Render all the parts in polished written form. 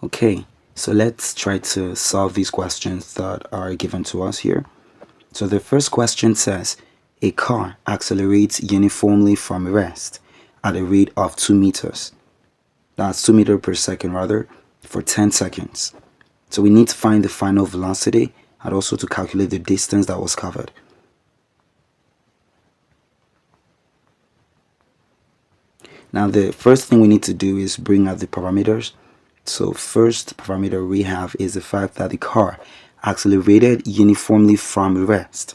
Okay, so let's try to solve these questions that are given to us here. So the first question says, a car accelerates uniformly from rest at a rate of 2 meters. That's 2 meters per second rather, for 10 seconds. So we need to find the final velocity and also to calculate the distance that was covered. Now the first thing we need to do is bring out the parameters. So first parameter we have is the fact that the car accelerated uniformly from rest.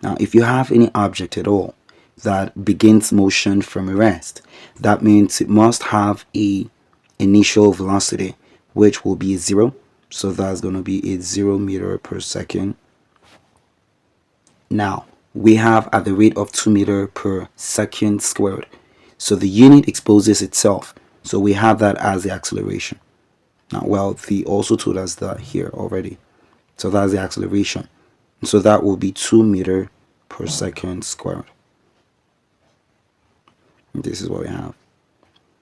Now if you have any object at all that begins motion from rest, that means it must have a initial velocity which will be 0. So that's going to be a 0 meter per second. Now we have at the rate of 2 meter per second squared. So the unit exposes itself. So we have that as the acceleration. Now, well, they also told us that here already. So that's the acceleration. So that will be 2 meter per second squared. This is what we have.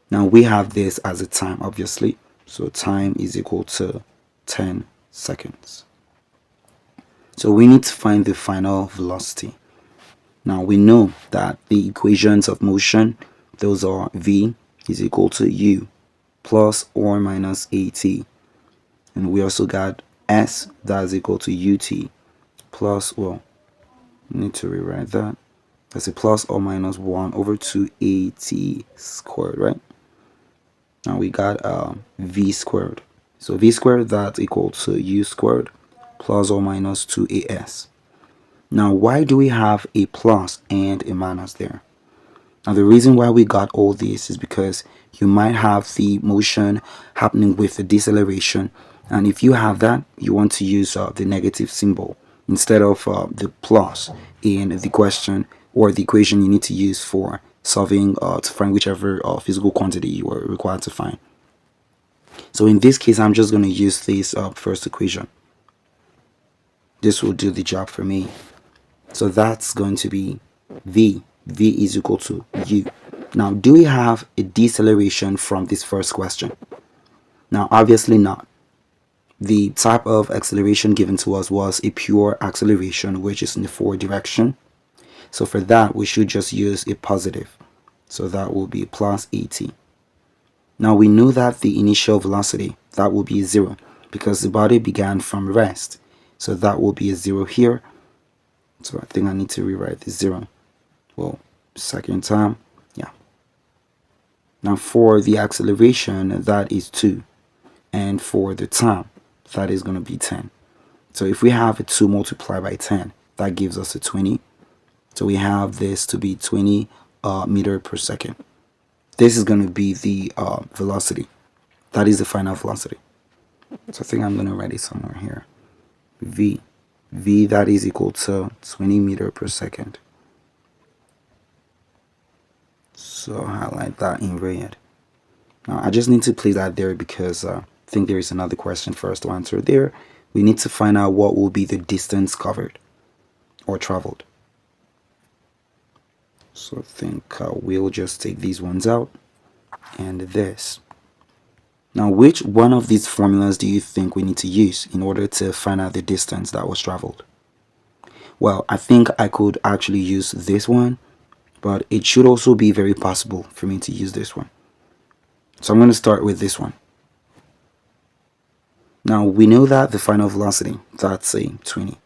Now we have this as a time, obviously. So time is equal to 10 seconds. So we need to find the final velocity. Now we know that the equations of motion, those are v is equal to u plus or minus at. And we also got s, that is equal to ut plus, well, need to rewrite that. That's a plus or minus 1 over 2 at squared, right? Now we got v squared. So v squared, that's equal to u squared plus or minus 2as. Now why do we have a plus and a minus there? Now the reason why we got all this is because you might have the motion happening with the deceleration, and if you have that, you want to use the negative symbol instead of the plus in the question or the equation you need to use for solving to find whichever physical quantity you are required to find. So in this case, I'm just going to use this first equation. This will do the job for me. So that's going to be v is equal to u. Now, do we have a deceleration from this first question? Now, obviously not. The type of acceleration given to us was a pure acceleration, which is in the forward direction. So for that, we should just use a positive. So that will be plus at. Now, we know that the initial velocity, that will be 0, because the body began from rest. So that will be a 0 here. So I think I need to rewrite the 0. Well, second time, yeah. Now for the acceleration, that is 2. And for the time, that is going to be 10. So if we have a 2 multiplied by 10, that gives us a 20. So we have this to be 20 meter per second. This is going to be the velocity. That is the final velocity. So I think I'm going to write it somewhere here. V that is equal to 20 meter per second. So highlight that in red. Now I just need to place that there because I think there is another question for us to answer there. We need to find out what will be the distance covered or traveled. So I think we'll just take these ones out and this. Now, which one of these formulas do you think we need to use in order to find out the distance that was traveled? Well, I think I could actually use this one, but it should also be very possible for me to use this one. So I'm going to start with this one. Now, we know that the final velocity, that's a 20.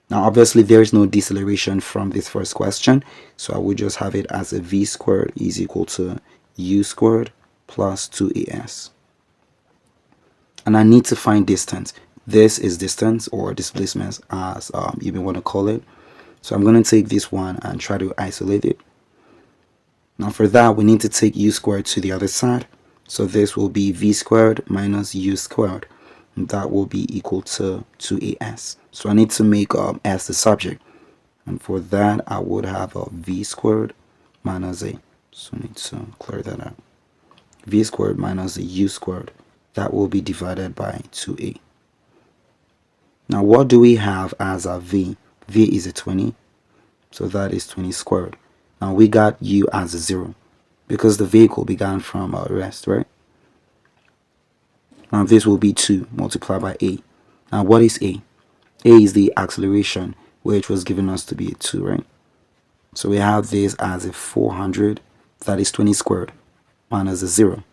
Now, obviously, there is no deceleration from this first question, so I would just have it as a v squared is equal to u squared plus 2as. And I need to find distance. This is distance or displacement as you may want to call it. So I'm going to take this one and try to isolate it. Now for that, we need to take u squared to the other side. So this will be v squared minus u squared. And that will be equal to 2as. So I need to make s the subject. And for that, I would have a v squared minus a. So I need to clear that out. V squared minus a u squared. That will be divided by 2a. Now what do we have as our v? V is a 20. So that is 20 squared. Now we got u as a 0 because the vehicle began from rest, right? Now this will be 2 multiplied by a. Now what is a? A is the acceleration, which was given us to be a 2, right? So we have this as a 400, that is 20 squared, minus a 0.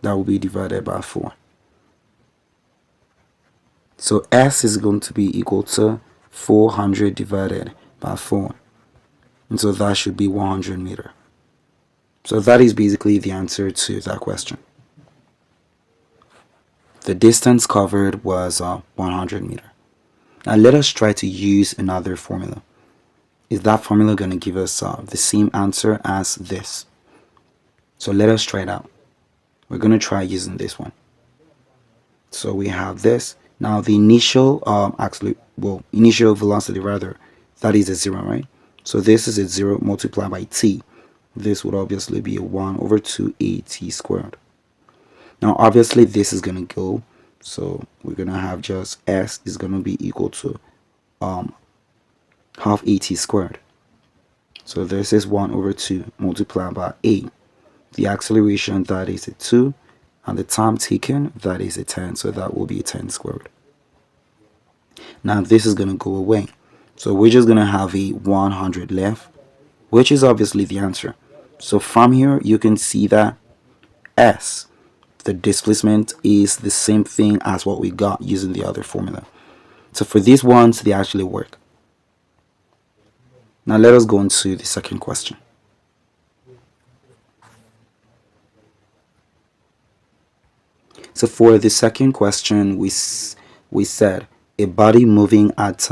That will be divided by 4. So S is going to be equal to 400 divided by 4. And so that should be 100 meter. So that is basically the answer to that question. The distance covered was 100 meter. Now let us try to use another formula. Is that formula going to give us the same answer as this? So let us try it out. We're going to try using this one. So we have this. Now the initial initial velocity rather, that is a 0, right? So this is a 0 multiplied by t. This would obviously be a 1 over 2at squared. Now obviously this is going to go, so we're going to have just s is going to be equal to half at squared. So this is 1 over 2 multiplied by a. The acceleration, that is a 2, and the time taken, that is a 10, so that will be a 10 squared. Now this is going to go away, so we're just going to have a 100 left, which is obviously the answer. So from here you can see that s, the displacement, is the same thing as what we got using the other formula. So for these ones, they actually work. Now let us go into the second question. So for the second question, we said a body moving at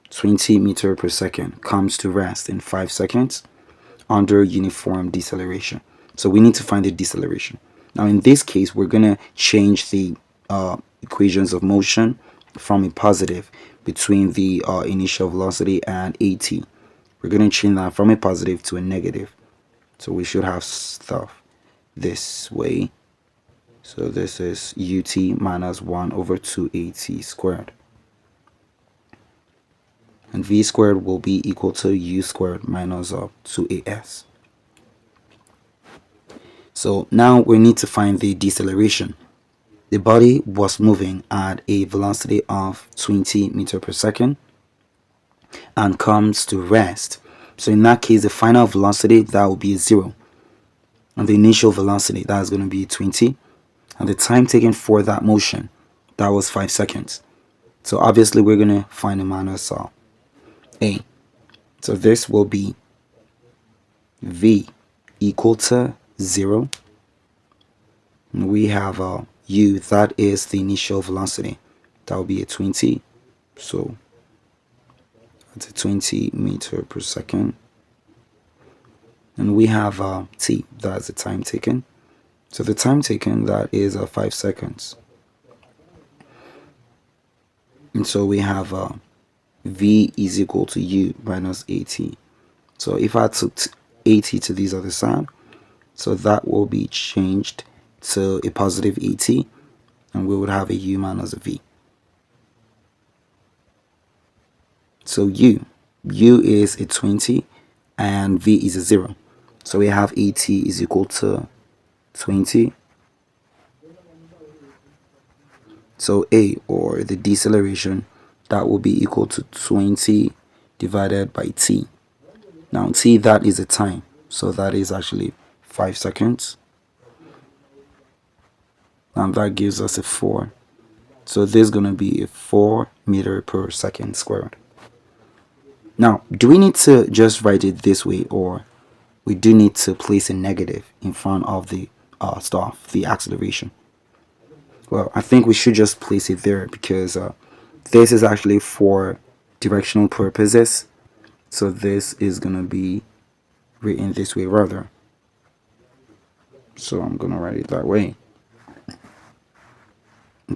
20 meters per second comes to rest in 5 seconds under uniform deceleration. So we need to find the deceleration. Now in this case, we're going to change the equations of motion from a positive between the initial velocity and at. We're going to change that from a positive to a negative. So we should have stuff this way. So this is ut minus 1 over 2at squared. And v squared will be equal to u squared minus 2as. So now we need to find the deceleration. The body was moving at a velocity of 20 meters per second and comes to rest. So in that case, the final velocity, that will be 0. And the initial velocity, that is going to be 20. And the time taken for that motion, that was 5 seconds. So obviously we're going to find a minus a. So this will be v equal to 0. And we have u, that is the initial velocity. That will be a 20. So that's a 20 meter per second. And we have t, that's the time taken. So the time taken, that is 5 seconds. And so we have v is equal to u minus at. So if I took at to this other side, so that will be changed to a positive at, and we would have a u minus a v. So u is a 20 and v is a 0. So we have at is equal to 20. So a, or the deceleration, that will be equal to 20 divided by t. Now t, that is a time, so that is actually 5 seconds. And that gives us a 4. So this is going to be a 4 meter per second squared. Now, do we need to just write it this way, or we do need to place a negative in front of the the acceleration? Well, I think we should just place it there, because this is actually for directional purposes. So this is going to be written this way rather. So I'm going to write it that way.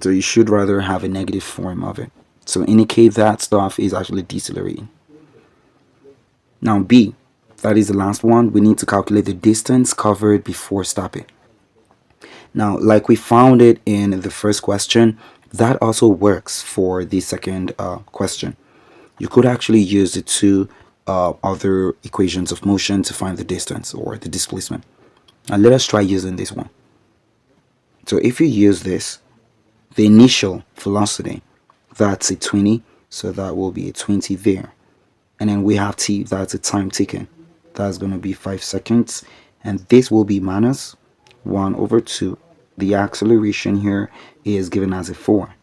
So you should rather have a negative form of it. So indicate that stuff is actually decelerating. Now B, that is the last one. We need to calculate the distance covered before stopping. Now, like we found it in the first question, that also works for the second question. You could actually use the two other equations of motion to find the distance or the displacement. Now let us try using this one. So if you use this, the initial velocity, that's a 20, so that will be a 20 there. And then we have t, that's a time taken, that's going to be 5 seconds, and this will be minus 1 over 2. The acceleration here is given as a 4.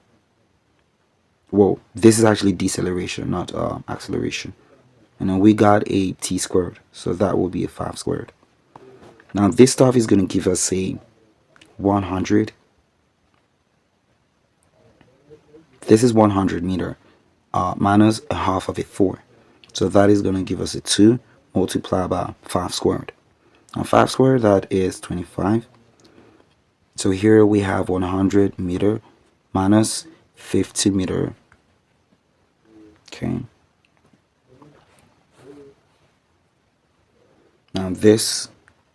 Whoa, this is actually deceleration, not acceleration. And then we got a t squared, so that will be a 5 squared. Now this stuff is going to give us a 100. This is 100 meter minus a half of a 4. So that is going to give us a 2 multiplied by 5 squared. Now 5 squared, that is 25. So here we have 100 meter minus 50 meter. Okay. Now this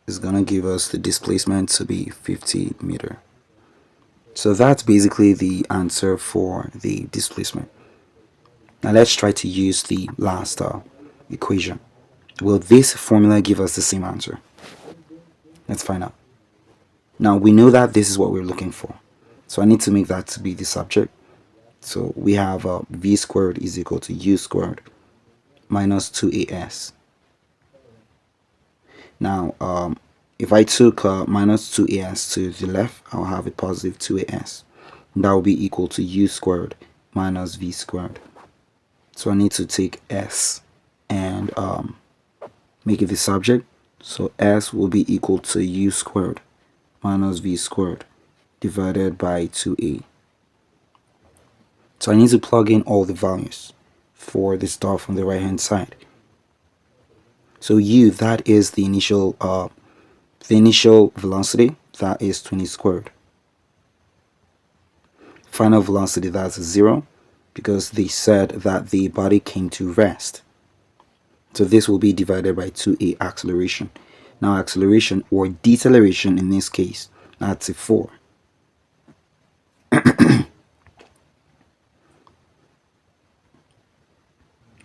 is going to give us the displacement to be 50 meter. So that's basically the answer for the displacement. Now let's try to use the last equation. Will this formula give us the same answer? Let's find out. Now we know that this is what we're looking for. So I need to make that to be the subject. So we have v squared is equal to u squared minus 2as. Now if I took minus 2as to the left, I'll have a positive 2as. That will be equal to u squared minus v squared. So I need to take s and make it the subject. So s will be equal to u squared minus v squared divided by 2a. So I need to plug in all the values for the stuff on the right hand side. So u, that is the initial velocity, that is 20 squared. Final velocity, that's 0, because they said that the body came to rest. So this will be divided by 2a acceleration. Now acceleration, or deceleration in this case, that's a 4.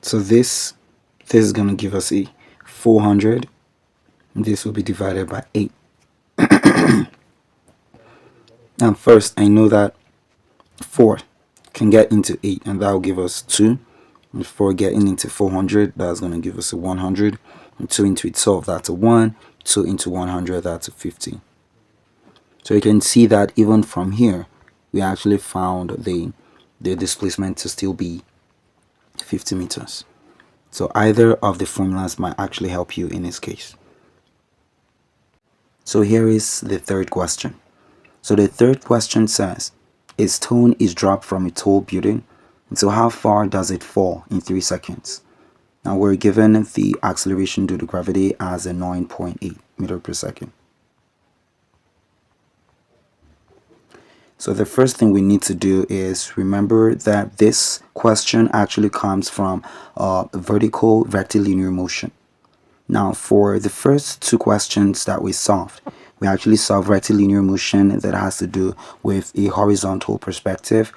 So this is going to give us a 400. This will be divided by 8. Now first, I know that 4 can get into 8, and that will give us 2. And 4 getting into 400, that's going to give us a 100. And 2 into itself, that's a 1. 2 into 100, that's a 50. So you can see that even from here, we actually found the displacement to still be 50 meters. So either of the formulas might actually help you in this case. So here is the third question. So the third question says, a stone is dropped from a tall building, and so how far does it fall in 3 seconds? Now we're given the acceleration due to gravity as a 9.8 meter per second. So the first thing we need to do is remember that this question actually comes from vertical rectilinear motion. Now for the first 2 questions that we solved, we actually solved rectilinear motion that has to do with a horizontal perspective.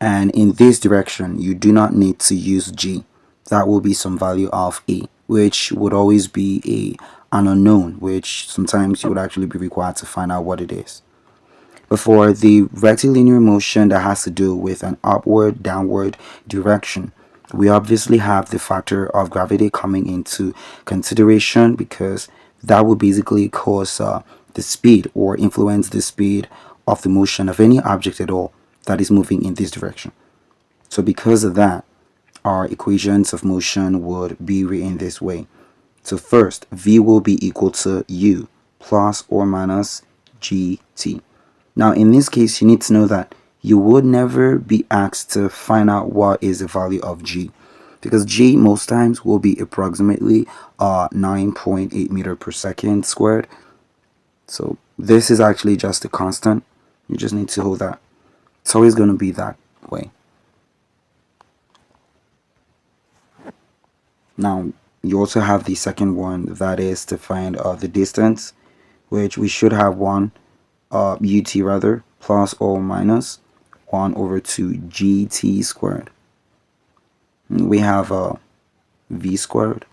And in this direction, you do not need to use g. That will be some value of a, which would always be an unknown, which sometimes you would actually be required to find out what it is. But for the rectilinear motion that has to do with an upward, downward direction, we obviously have the factor of gravity coming into consideration, because that will basically cause the speed or influence the speed of the motion of any object at all that is moving in this direction. So because of that, our equations of motion would be written this way. So first, v will be equal to u plus or minus gt. Now in this case, you need to know that you would never be asked to find out what is the value of g, because g most times will be approximately 9.8 meter per second squared. So this is actually just a constant. You just need to hold that. It's always going to be that way. Now you also have the second one, that is to find the distance, which we should have 1 ut rather plus or minus 1 over 2 gt squared. And we have v squared.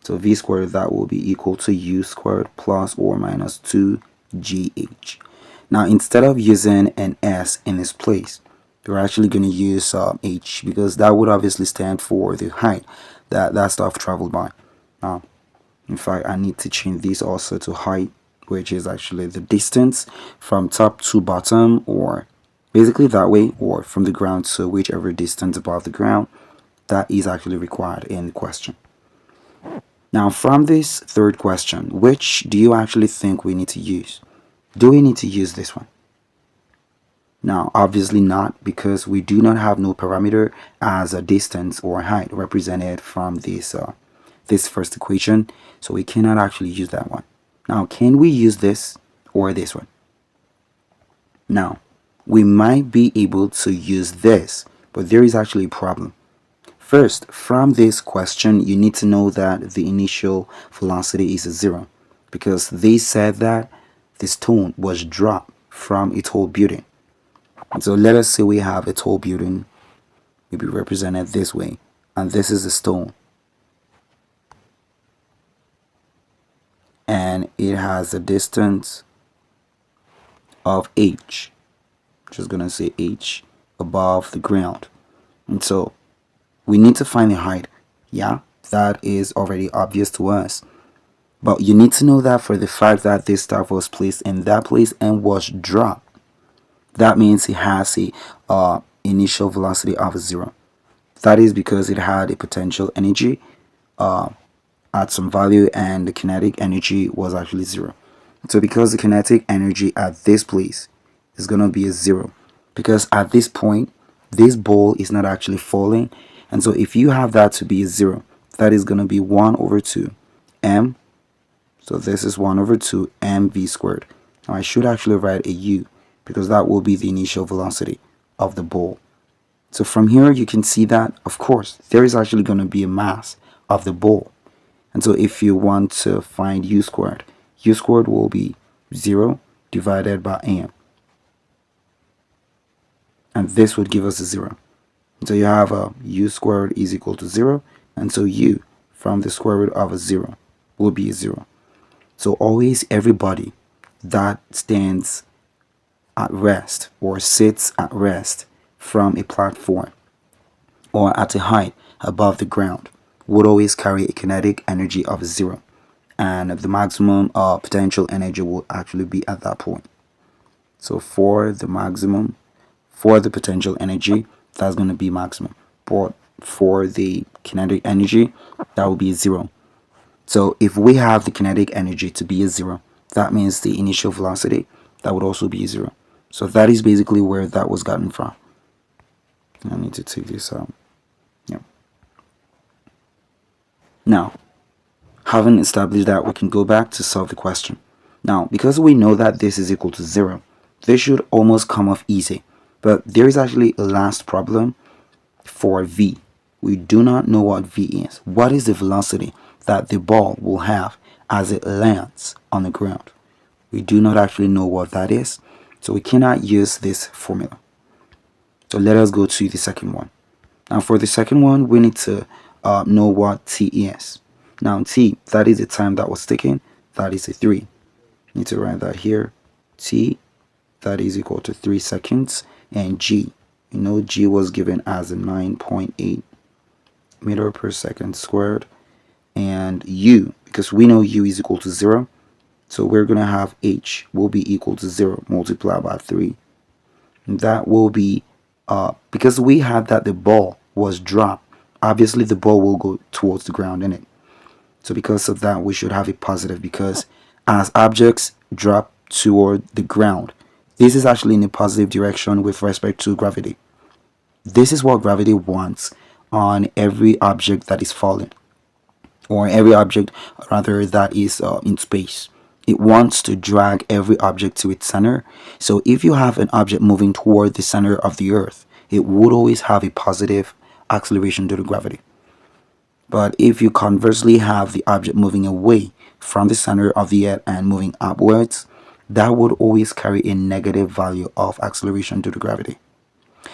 So v squared, that will be equal to u squared plus or minus 2gh. Now, instead of using an S in its place, we're actually going to use H, because that would obviously stand for the height that stuff traveled by. Now, in fact, I need to change this also to height, which is actually the distance from top to bottom, or basically that way, or from the ground to whichever distance above the ground that is actually required in the question. Now, from this third question, which do you actually think we need to use? Do we need to use this one? Now, obviously not, because we do not have no parameter as a distance or height represented from this first equation, so we cannot actually use that one. Now, can we use this or this one? Now, we might be able to use this, but there is actually a problem. First, from this question, you need to know that the initial velocity is 0, because they said that the stone was dropped from a tall building. So let us say we have a tall building, maybe represented this way, and this is the stone, and it has a distance of h, just gonna say h, above the ground. And so we need to find the height. Yeah, that is already obvious to us, but you need to know that for the fact that this stuff was placed in that place and was dropped, that means it has a initial velocity of 0. That is because it had a potential energy at some value, and the kinetic energy was actually 0. So because the kinetic energy at this place is going to be a 0, because at this point this ball is not actually falling, and so if you have that to be a 0, that is going to be 1 over 2 m. So this is 1 over 2 mv squared. Now I should actually write a u, because that will be the initial velocity of the ball. So from here you can see that, of course, there is actually going to be a mass of the ball. And so if you want to find u squared will be 0 divided by m. And this would give us a 0. So you have a u squared is equal to 0. And so u from the square root of a 0 will be a 0. So always everybody that stands at rest or sits at rest from a platform or at a height above the ground would always carry a kinetic energy of 0, and the maximum potential energy will actually be at that point. So for the maximum, for the potential energy, that's going to be maximum, but for the kinetic energy, that will be 0. So if we have the kinetic energy to be a 0, that means the initial velocity, that would also be 0. So that is basically where that was gotten from. I need to take this out. Yep. Now, having established that, we can go back to solve the question. Now, because we know that this is equal to 0, this should almost come off easy. But there is actually a last problem for v. We do not know what v is. What is the velocity that the ball will have as it lands on the ground? We do not actually know what that is, so we cannot use this formula. So let us go to the second one. Now for the second one, we need to know what t is. Now t, that is the time that was taken, that is a 3. Need to write that here. T, that is equal to 3 seconds. And g, you know, g was given as a 9.8 meter per second squared. And u, because we know u is equal to 0, so we're going to have h will be equal to 0 multiplied by 3. And that will be, because we had that the ball was dropped, obviously the ball will go towards the ground in it. So because of that, we should have a positive, because as objects drop toward the ground, this is actually in a positive direction with respect to gravity. This is what gravity wants on every object that is falling, or every object rather that is in space. It wants to drag every object to its center. So if you have an object moving toward the center of the earth, it would always have a positive acceleration due to gravity. But if you conversely have the object moving away from the center of the earth and moving upwards, that would always carry a negative value of acceleration due to gravity.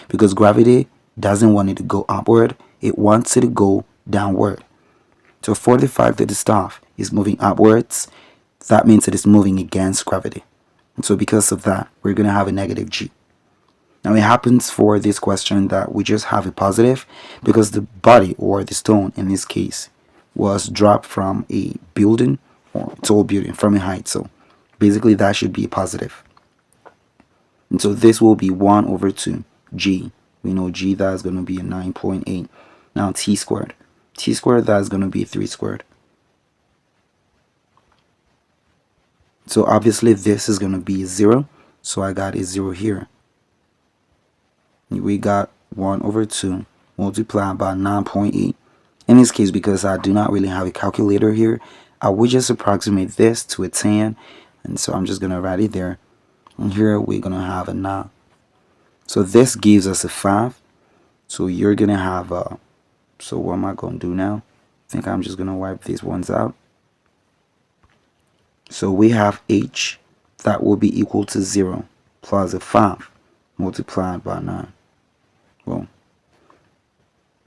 Because gravity doesn't want it to go upward, it wants it to go downward. So for the fact that the stuff is moving upwards, that means it is moving against gravity. And so because of that, we're going to have a negative g. Now it happens for this question that we just have a positive because the body, or the stone in this case, was dropped from a building, or tall building, from a height. So basically that should be a positive. And so this will be 1 over 2 g. We know g, that's going to be a 9.8. Now t squared. T squared, that's going to be 3 squared. So obviously this is going to be 0. So I got a 0 here. We got 1 over 2 multiplied by 9.8. In this case, because I do not really have a calculator here, I would just approximate this to a 10. And so I'm just going to write it there. And here we're going to have a 9. So this gives us a 5. So you're going to have a... So what am I going to do now? I think I'm just going to wipe these ones out. So we have h, that will be equal to 0 plus a 5 multiplied by 9. Well,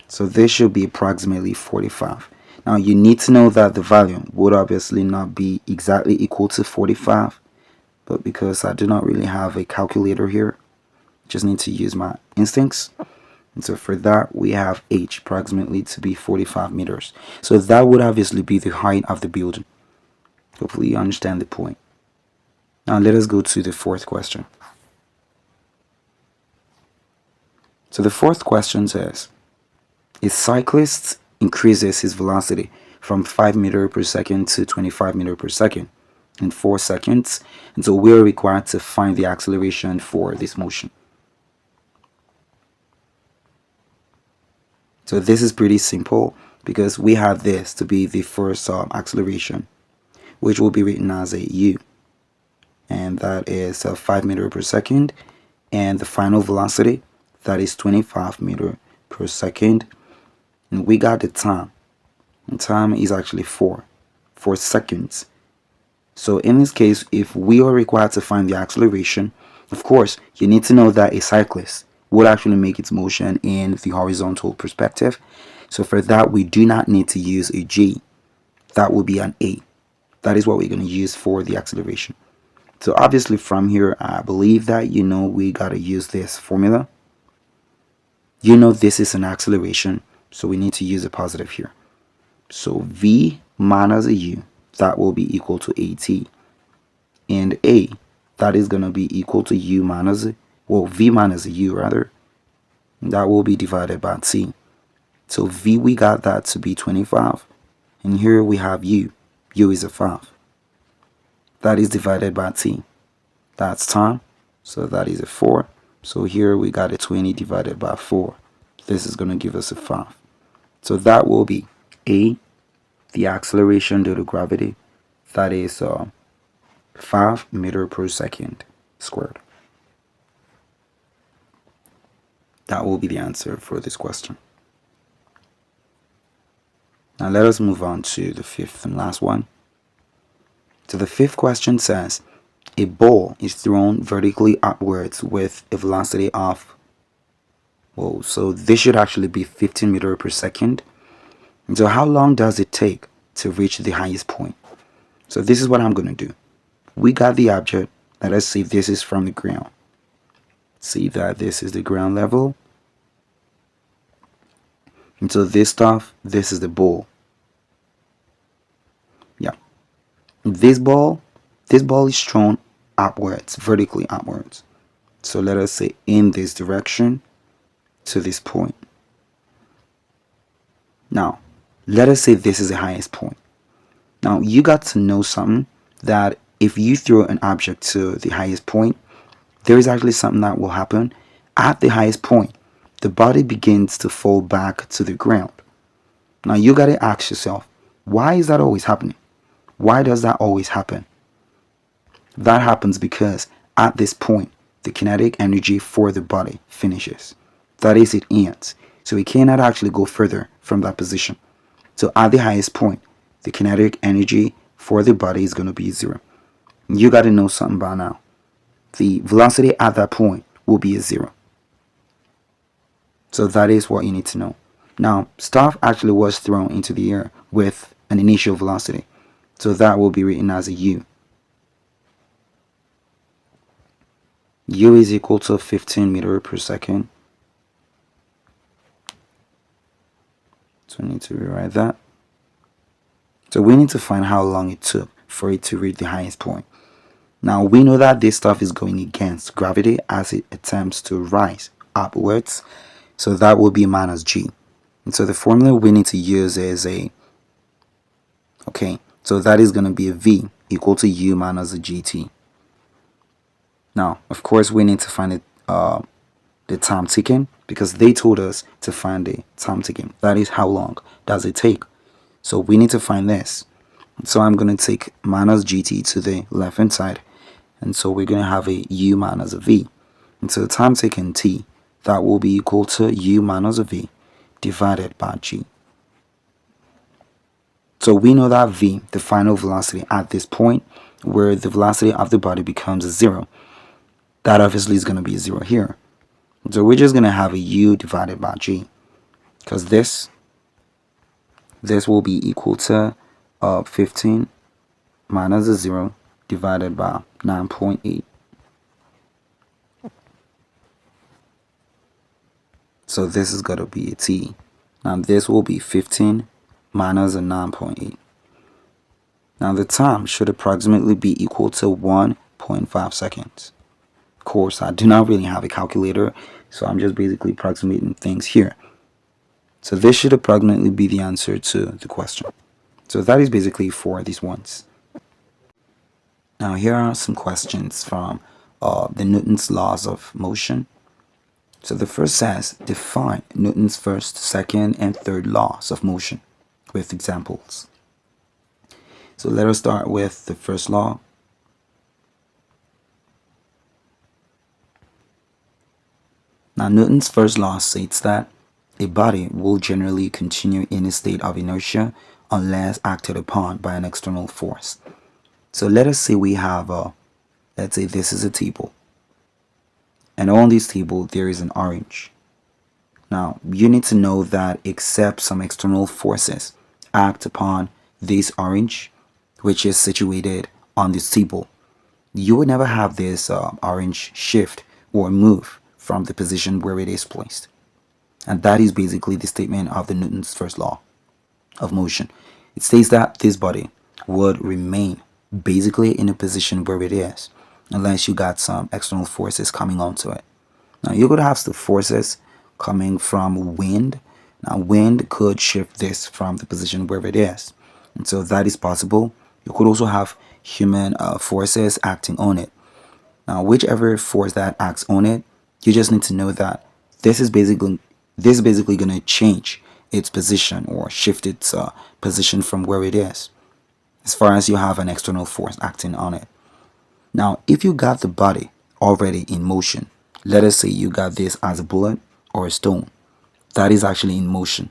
so this should be approximately 45. Now you need to know that the value would obviously not be exactly equal to 45, but because I do not really have a calculator here, just need to use my instincts. And so for that, we have h approximately to be 45 meters. So that would obviously be the height of the building. Hopefully you understand the point. Now let us go to the fourth question. So the fourth question says, a cyclist increases his velocity from 5 meters per second to 25 meters per second in 4 seconds. And so we're required to find the acceleration for this motion. So this is pretty simple because we have this to be the first acceleration, which will be written as a u. And that is 5 meters per second. And the final velocity, that is 25 meters per second. And we got the time. And time is actually 4 seconds. So in this case, if we are required to find the acceleration, of course, you need to know that a cyclist would actually make its motion in the horizontal perspective. So for that, we do not need to use a g. That will be an a. That is what we're going to use for the acceleration. So obviously from here, I believe that you know we got to use this formula. You know this is an acceleration, so we need to use a positive here. So v minus a u, that will be equal to at. And a, that is going to be equal to u minus, well, v minus a u rather. That will be divided by t. So v, we got that to be 25. And here we have u. U is a 5. That is divided by t. That's time. So that is a 4. So here we got a 20 divided by 4. This is going to give us a 5. So that will be a, the acceleration due to gravity. That is 5 meters per second squared. That will be the answer for this question. Now let us move on to the fifth and last one. So the fifth question says, a ball is thrown vertically upwards with a velocity of, whoa, so this should actually be 15 meters per second. And so how long does it take to reach the highest point? So this is what I'm going to do. We got the object. Let us see if this is from the ground. See that this is the ground level. And so this stuff, this is the ball. Yeah. This ball is thrown upwards, vertically upwards. So let us say in this direction to this point. Now, let us say this is the highest point. Now, you got to know something, that if you throw an object to the highest point, there is actually something that will happen. At the highest point, the body begins to fall back to the ground. Now, you got to ask yourself, why is that always happening? Why does that always happen? That happens because at this point, the kinetic energy for the body finishes. That is, it ends. So it cannot actually go further from that position. So at the highest point, the kinetic energy for the body is going to be 0. You got to know something by now. The velocity at that point will be a 0. So that is what you need to know. Now, stuff actually was thrown into the air with an initial velocity. So that will be written as a u. U is equal to 15 meter per second. So I need to rewrite that. So we need to find how long it took for it to reach the highest point. Now we know that this stuff is going against gravity as it attempts to rise upwards. So that will be minus g. And so the formula we need to use is so that is going to be a v equal to u minus the gt. Now, of course, we need to find the time taken because they told us to find the time taken. That is how long does it take. So we need to find this. So I'm going to take minus gt to the left hand side. And so we're going to have a u minus a v. And so the time taken t, that will be equal to u minus a v divided by g. So we know that v, the final velocity at this point, where the velocity of the body becomes a 0, that obviously is going to be a 0 here. So we're just going to have a u divided by g, because this will be equal to 15 minus a 0 divided by 9.8. So this is going to be a t. Now this will be 15 minus a 9.8. Now the time should approximately be equal to 1.5 seconds. Of course, I do not really have a calculator, so I'm just basically approximating things here. So this should approximately be the answer to the question. So that is basically for these ones. Now here are some questions from the Newton's laws of motion. So the first says, define Newton's first, second, and third laws of motion with examples. So let us start with the first law. Now Newton's first law states that a body will generally continue in a state of inertia unless acted upon by an external force. So let us say we have let's say this is a table. And on this table, there is an orange. Now, you need to know that except some external forces act upon this orange, which is situated on this table, you would never have this orange shift or move from the position where it is placed. And that is basically the statement of the Newton's first law of motion. It states that this body would remain basically in a position where it is, unless you got some external forces coming onto it. Now you could have the forces coming from wind. Now wind could shift this from the position where it is, and so that is possible. You could also have human forces acting on it. Now whichever force that acts on it, you just need to know that this is basically going to change its position or shift its position from where it is, as far as you have an external force acting on it. Now, if you got the body already in motion, let us say you got this as a bullet or a stone, that is actually in motion.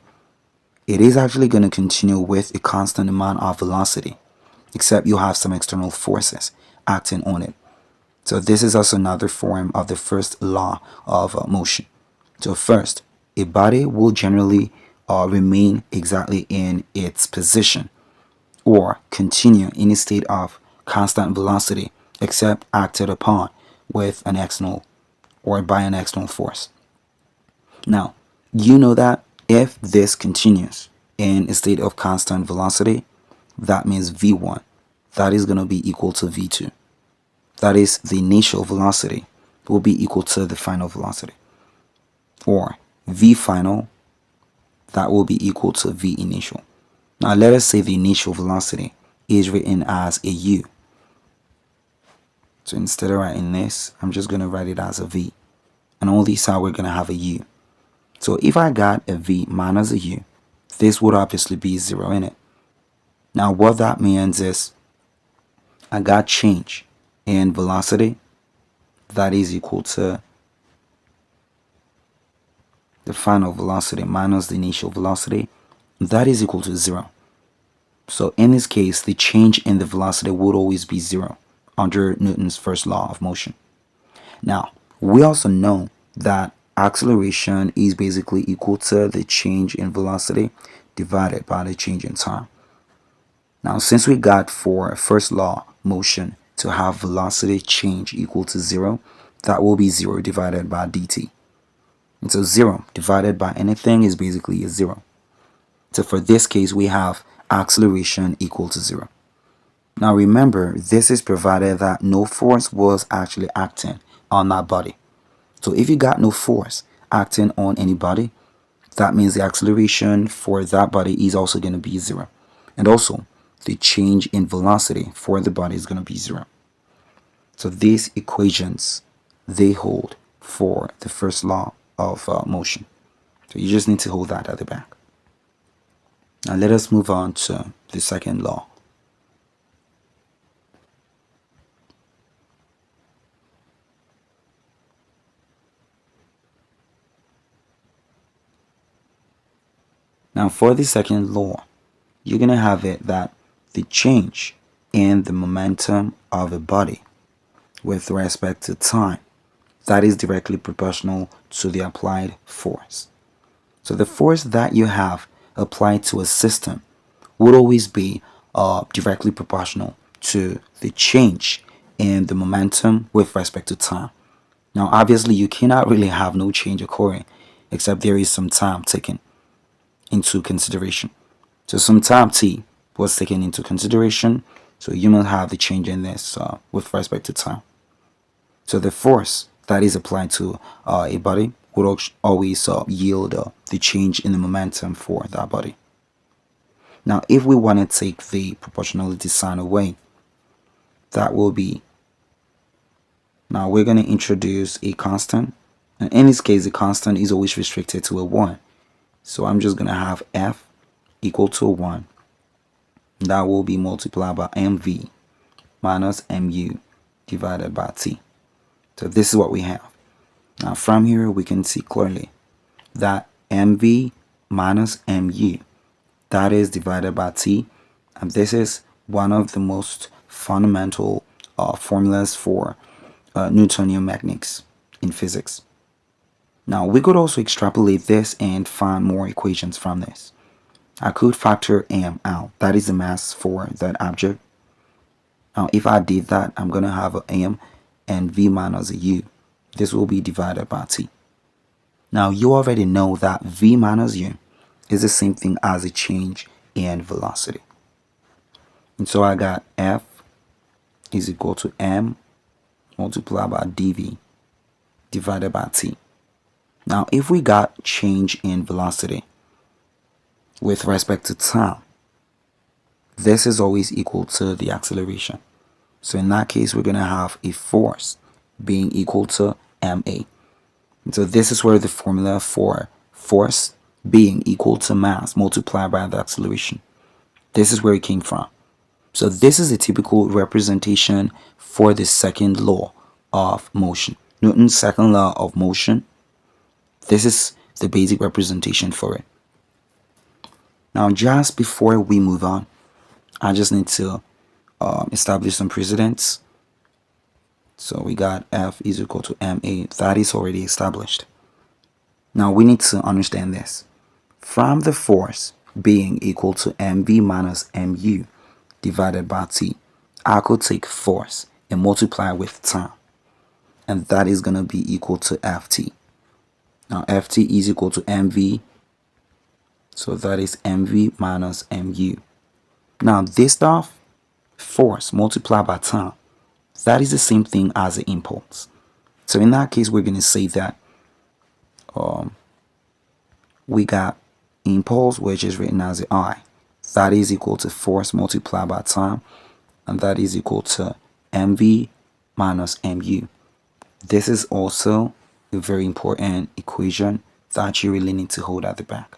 It is actually going to continue with a constant amount of velocity, except you have some external forces acting on it. So this is also another form of the first law of motion. So first, a body will generally remain exactly in its position or continue in a state of constant velocity except acted upon with an external or by an external force. Now, you know that if this continues in a state of constant velocity, that means v1, that is going to be equal to v2. That is, the initial velocity will be equal to the final velocity. Or v final, that will be equal to v initial. Now let us say the initial velocity is written as a u. So instead of writing this, I'm just going to write it as a v. And on this side, we're going to have a u. So if I got a v minus a u, this would obviously be 0 in it. Now what that means is I got change in velocity that is equal to the final velocity minus the initial velocity. That is equal to 0. So in this case, the change in the velocity would always be 0 under Newton's first law of motion. Now, we also know that acceleration is basically equal to the change in velocity divided by the change in time. Now, since we got for first law motion to have velocity change equal to 0, that will be 0 divided by dt. And so 0 divided by anything is basically a 0. So for this case, we have acceleration equal to 0. Now remember, this is provided that no force was actually acting on that body. So if you got no force acting on any body, that means the acceleration for that body is also going to be 0. And also, the change in velocity for the body is going to be 0. So these equations, they hold for the first law of motion. So you just need to hold that at the back. Now let us move on to the second law. Now for the second law, you're going to have it that the change in the momentum of a body with respect to time, that is directly proportional to the applied force. So the force that you have applied to a system would always be directly proportional to the change in the momentum with respect to time. Now obviously you cannot really have no change occurring except there is some time taken into consideration. So some time t was taken into consideration, so you must have the change in this with respect to time. So the force that is applied to a body would always yield the change in the momentum for that body. Now if we want to take the proportionality sign away, that will be, now we're going to introduce a constant, and in this case the constant is always restricted to a 1. So I'm just going to have f equal to 1. That will be multiplied by mv minus mu divided by t. So this is what we have. Now from here we can see clearly that mv minus mu, that is divided by t, and this is one of the most fundamental formulas for Newtonian mechanics in physics. Now we could also extrapolate this and find more equations from this. I could factor m out, that is the mass for that object. Now if I did that, I'm going to have a m and v minus a u. This will be divided by t. Now you already know that v minus u is the same thing as a change in velocity. And so I got f is equal to m multiplied by dv divided by t. Now if we got change in velocity with respect to time, this is always equal to the acceleration. So in that case, we're going to have a force being equal to ma. And so this is where the formula for force being equal to mass multiplied by the acceleration, this is where it came from. So this is a typical representation for the second law of motion. Newton's second law of motion, this is the basic representation for it. Now just before we move on, I just need to establish some precedents. So we got f is equal to ma, that is already established. Now we need to understand this. From the force being equal to mv minus mu divided by t, I could take force and multiply with time, and that is going to be equal to ft. Now ft is equal to mv, so that is mv minus mu. Now this stuff, force multiplied by time, that is the same thing as the impulse. So in that case, we're going to say that we got impulse, which is written as the I, that is equal to force multiplied by time, and that is equal to mv minus mu. This is also a very important equation that you really need to hold at the back.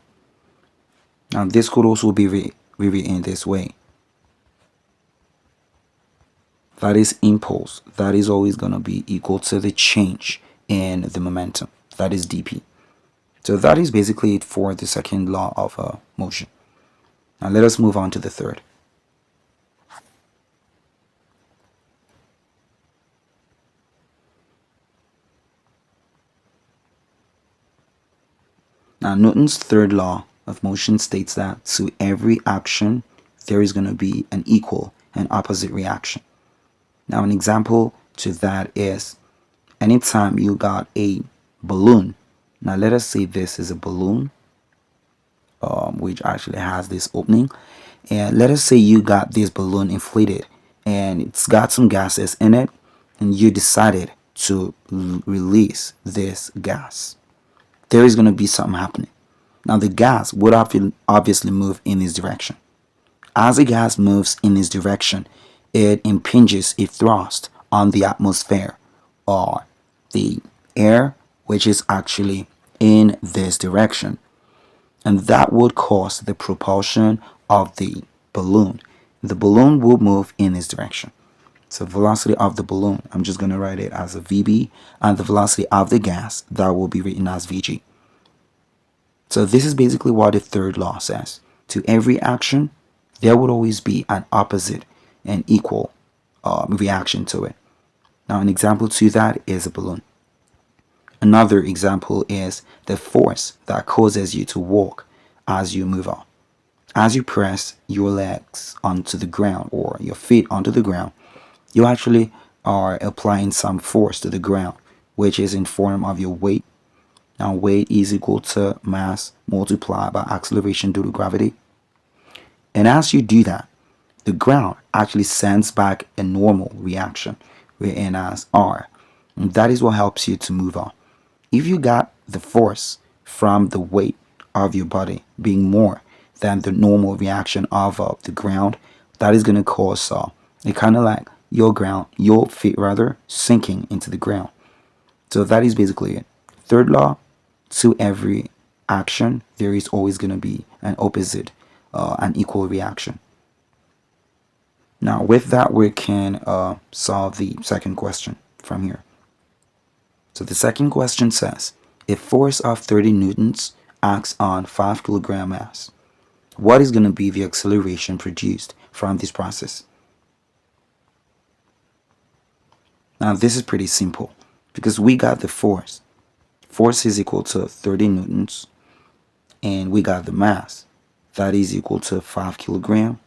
Now this could also be rewritten this way. That is impulse, that is always going to be equal to the change in the momentum, that is dp. So that is basically it for the second law of motion. Now let us move on to the third. Now Newton's third law of motion states that to every action there is going to be an equal and opposite reaction. Now an example to that is anytime you got a balloon, now let us say this is a balloon, which actually has this opening, and let us say you got this balloon inflated and it's got some gases in it, and you decided to release this gas. There is going to be something happening. Now the gas would obviously move in this direction. As the gas moves in this direction, it impinges a thrust on the atmosphere or the air, which is actually in this direction. And that would cause the propulsion of the balloon. The balloon will move in this direction. So velocity of the balloon, I'm just going to write it as a VB, and the velocity of the gas, that will be written as VG. So this is basically what the third law says. To every action, there would always be an opposite and equal reaction to it. Now an example to that is a balloon. Another example is the force that causes you to walk as you move on. As you press your legs onto the ground or your feet onto the ground, you actually are applying some force to the ground, which is in form of your weight. Now weight is equal to mass multiplied by acceleration due to gravity. And as you do that, the ground actually sends back a normal reaction, written as R. And that is what helps you to move on. If you got the force from the weight of your body being more than the normal reaction of the ground, that is going to cause it kind of like your feet rather, sinking into the ground. So that is basically it. Third law, to every action, there is always going to be an opposite, an equal reaction. Now with that, we can solve the second question from here. So the second question says, a force of 30 newtons acts on 5 kilogram mass. What is going to be the acceleration produced from this process? Now this is pretty simple because we got the force. Force is equal to 30 newtons, and we got the mass. That is equal to 5 kilogram.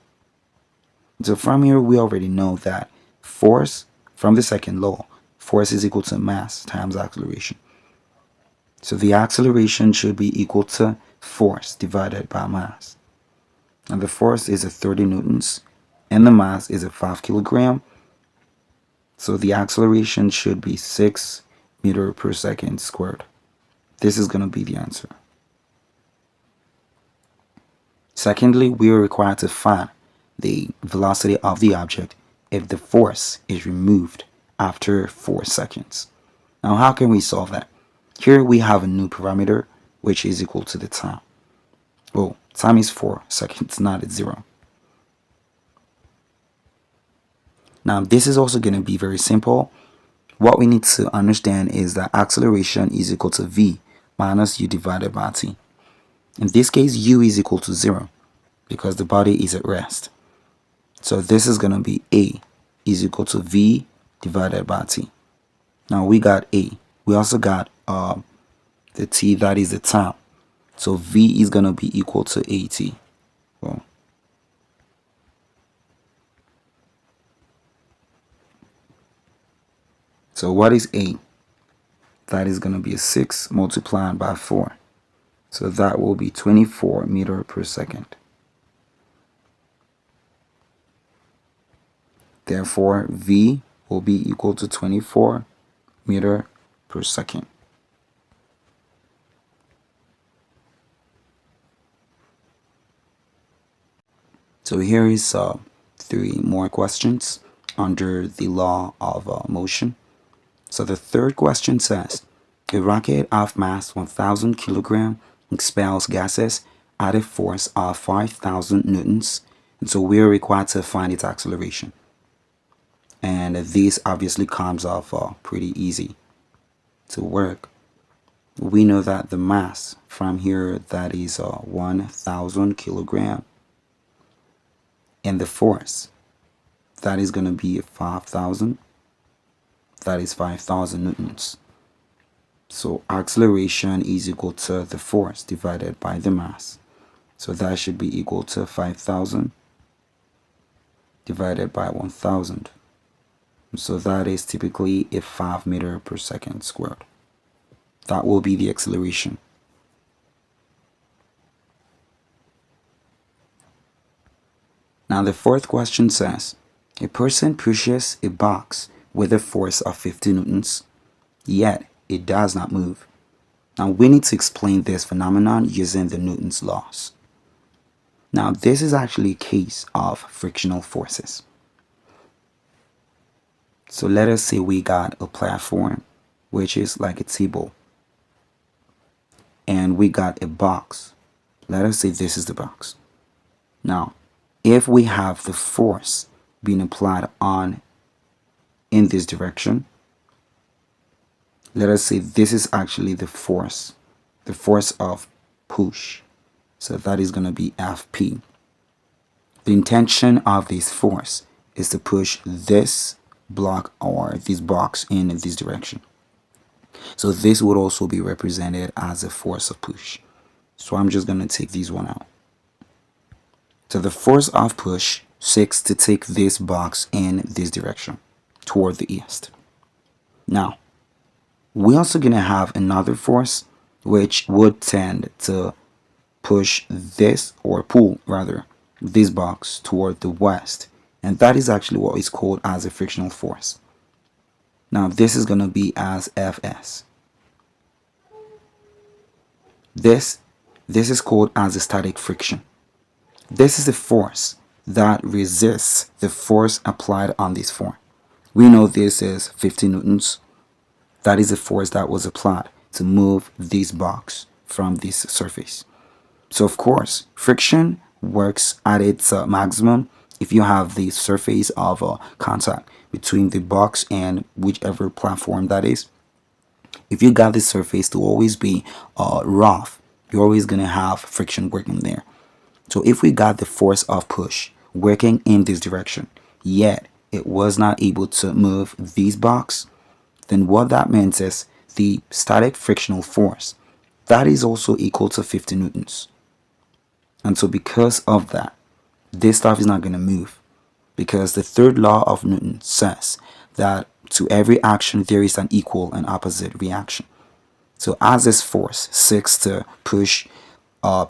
So from here, we already know that force, from the second law, force is equal to mass times acceleration. So the acceleration should be equal to force divided by mass. And the force is a 30 newtons, and the mass is a 5 kilogram. So the acceleration should be 6 meter per second squared. This is going to be the answer. Secondly, we are required to find the velocity of the object if the force is removed after 4 seconds. Now how can we solve that? Here we have a new parameter which is equal to the time. Well, time is 4 seconds, not at 0. Now this is also going to be very simple. What we need to understand is that acceleration is equal to v minus u divided by t. In this case, u is equal to 0 because the body is at rest. So this is going to be a is equal to v divided by t. Now we got a. We also got the t, that is the time. So v is going to be equal to at. Well, so what is a? That is going to be a 6 multiplied by 4. So that will be 24 meter per second. Therefore, v will be equal to 24 meter per second. So here is 3 more questions under the law of motion. So the third question says, a rocket of mass 1000 kilogram expels gases at a force of 5000 newtons. And so we are required to find its acceleration. And this obviously comes off pretty easy to work. We know that the mass from here, that is 1000 kilogram. And the force, that is going to be 5000. That is 5000 newtons. So acceleration is equal to the force divided by the mass. So that should be equal to 5000 divided by 1000. So that is typically a 5 meter per second squared. That will be the acceleration. Now the fourth question says, a person pushes a box with a force of 50 newtons, yet it does not move. Now we need to explain this phenomenon using the Newton's laws. Now this is actually a case of frictional forces. So let us say we got a platform, which is like a table, and we got a box. Let us say this is the box. Now, if we have the force being applied on in this direction, let us say this is actually the force of push. So that is going to be Fp. The intention of this force is to push this block or this box in this direction. So this would also be represented as a force of push. So I'm just going to take this one out. So the force of push seeks to take this box in this direction toward the east. Now, we're also going to have another force which would tend to push this, or pull rather, this box toward the west. And that is actually what is called as a frictional force. Now this is going to be as Fs. This is called as a static friction. This is the force that resists the force applied on this form. We know this is 50 newtons. That is the force that was applied to move this box from this surface. So of course, friction works at its maximum if you have the surface of contact between the box and whichever platform that is. If you got this surface to always be rough, you're always going to have friction working there. So if we got the force of push working in this direction, yet it was not able to move this box, then what that means is the static frictional force, that is also equal to 50 newtons. And so because of that, this stuff is not going to move, because the third law of Newton says that to every action there is an equal and opposite reaction. So as this force seeks to push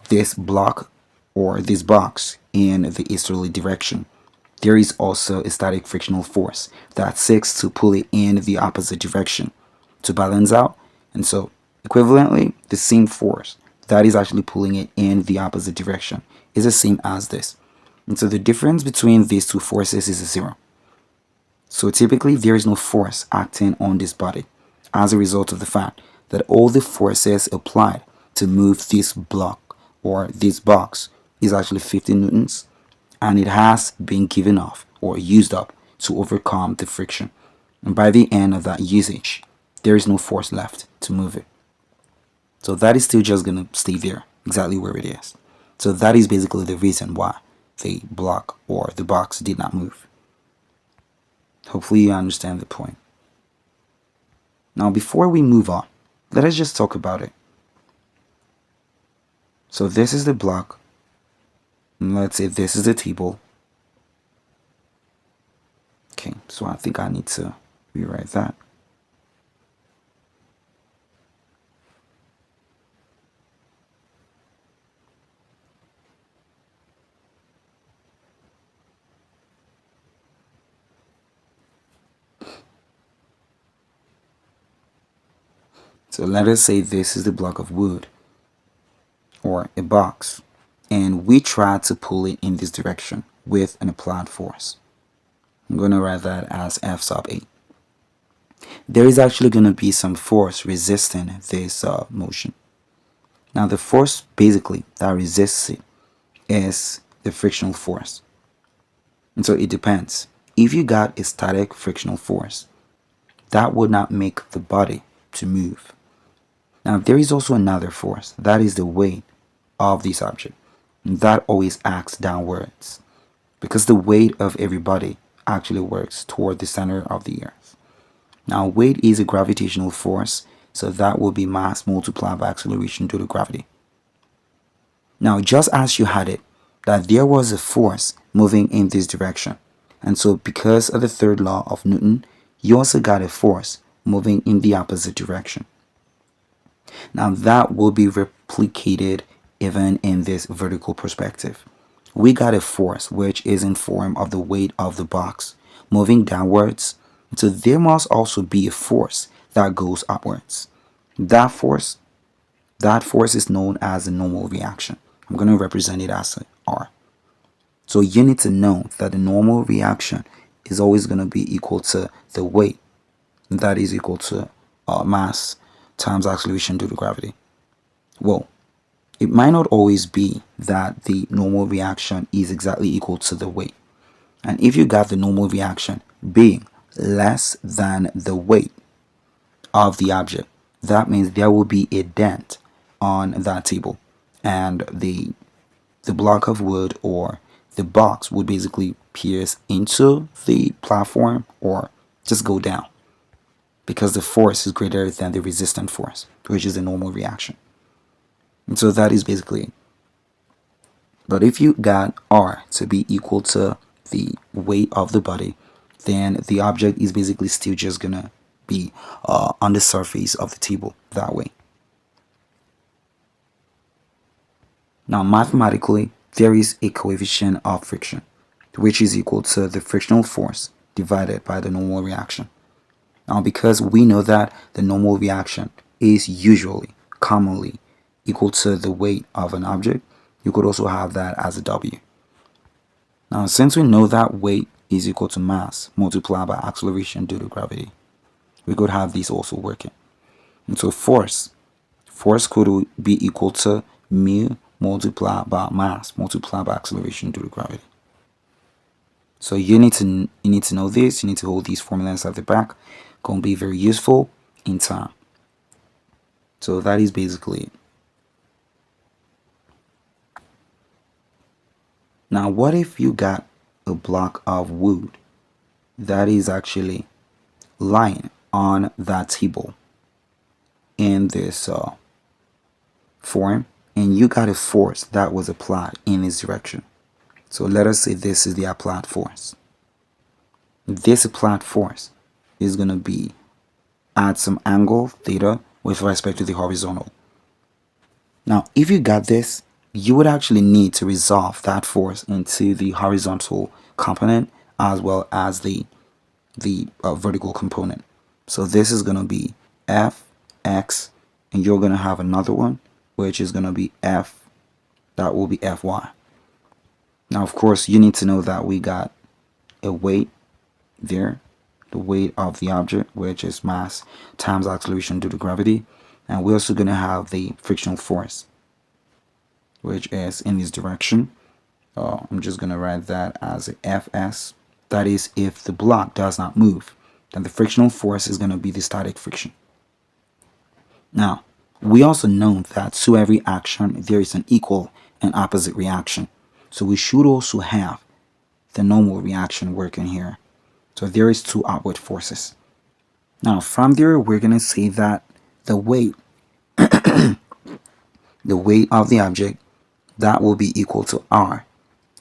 this block or this box in the easterly direction, there is also a static frictional force that seeks to pull it in the opposite direction to balance out. And so equivalently, the same force that is actually pulling it in the opposite direction is the same as this. And so the difference between these two forces is 0. So typically there is no force acting on this body as a result of the fact that all the forces applied to move this block or this box is actually 50 newtons, and it has been given off or used up to overcome the friction. And by the end of that usage, there is no force left to move it. So that is still just going to stay there, exactly where it is. So that is basically the reason why the block or the box did not move. Hopefully you understand the point. Now before we move on, let us just talk about it. So this is the block. And let's say this is the table. Okay, so I think I need to rewrite that. So let us say this is the block of wood or a box, and we try to pull it in this direction with an applied force. I'm going to write that as F sub 8. There is actually going to be some force resisting this motion. Now the force basically that resists it is the frictional force. And so it depends. If you got a static frictional force, that would not make the body to move. Now there is also another force, that is the weight of this object, and that always acts downwards, because the weight of every body actually works toward the center of the earth. Now weight is a gravitational force, so that will be mass multiplied by acceleration due to gravity. Now just as you had it, that there was a force moving in this direction, and so because of the third law of Newton, you also got a force moving in the opposite direction. Now that will be replicated even in this vertical perspective. We got a force which is in form of the weight of the box moving downwards, so there must also be a force that goes upwards. That force is known as a normal reaction. I'm going to represent it as a R. So you need to know that the normal reaction is always going to be equal to the weight, that is equal to mass times acceleration due to gravity. Well, it might not always be that the normal reaction is exactly equal to the weight. And if you got the normal reaction being less than the weight of the object, that means there will be a dent on that table, and the block of wood or the box would basically pierce into the platform or just go down, because the force is greater than the resistant force, which is the normal reaction. And so that is basically it. But if you got R to be equal to the weight of the body, then the object is basically still just gonna be on the surface of the table that way. Now mathematically, there is a coefficient of friction, which is equal to the frictional force divided by the normal reaction. Now because we know that the normal reaction is usually, commonly, equal to the weight of an object, you could also have that as a W. Now since we know that weight is equal to mass multiplied by acceleration due to gravity, we could have these also working. And so force could be equal to mu multiplied by mass multiplied by acceleration due to gravity. So you need to know this. You need to hold these formulas at the back. Gonna be very useful in time. So that is basically it. Now what if you got a block of wood that is actually lying on that table in this form, and you got a force that was applied in this direction? So let us say this is the applied force. This applied force is going to be at some angle theta with respect to the horizontal. Now if you got this, you would actually need to resolve that force into the horizontal component as well as the vertical component. So this is going to be Fx, and you're going to have another one which is going to be F, that will be Fy. Now of course you need to know that we got a weight there, the weight of the object, which is mass times acceleration due to gravity, and we're also going to have the frictional force, which is in this direction. I'm just going to write that as a Fs. That is, if the block does not move, then the frictional force is going to be the static friction. Now we also know that to every action there is an equal and opposite reaction, so we should also have the normal reaction working here. So there is two outward forces. Now from there we're going to say that the weight the weight of the object, that will be equal to R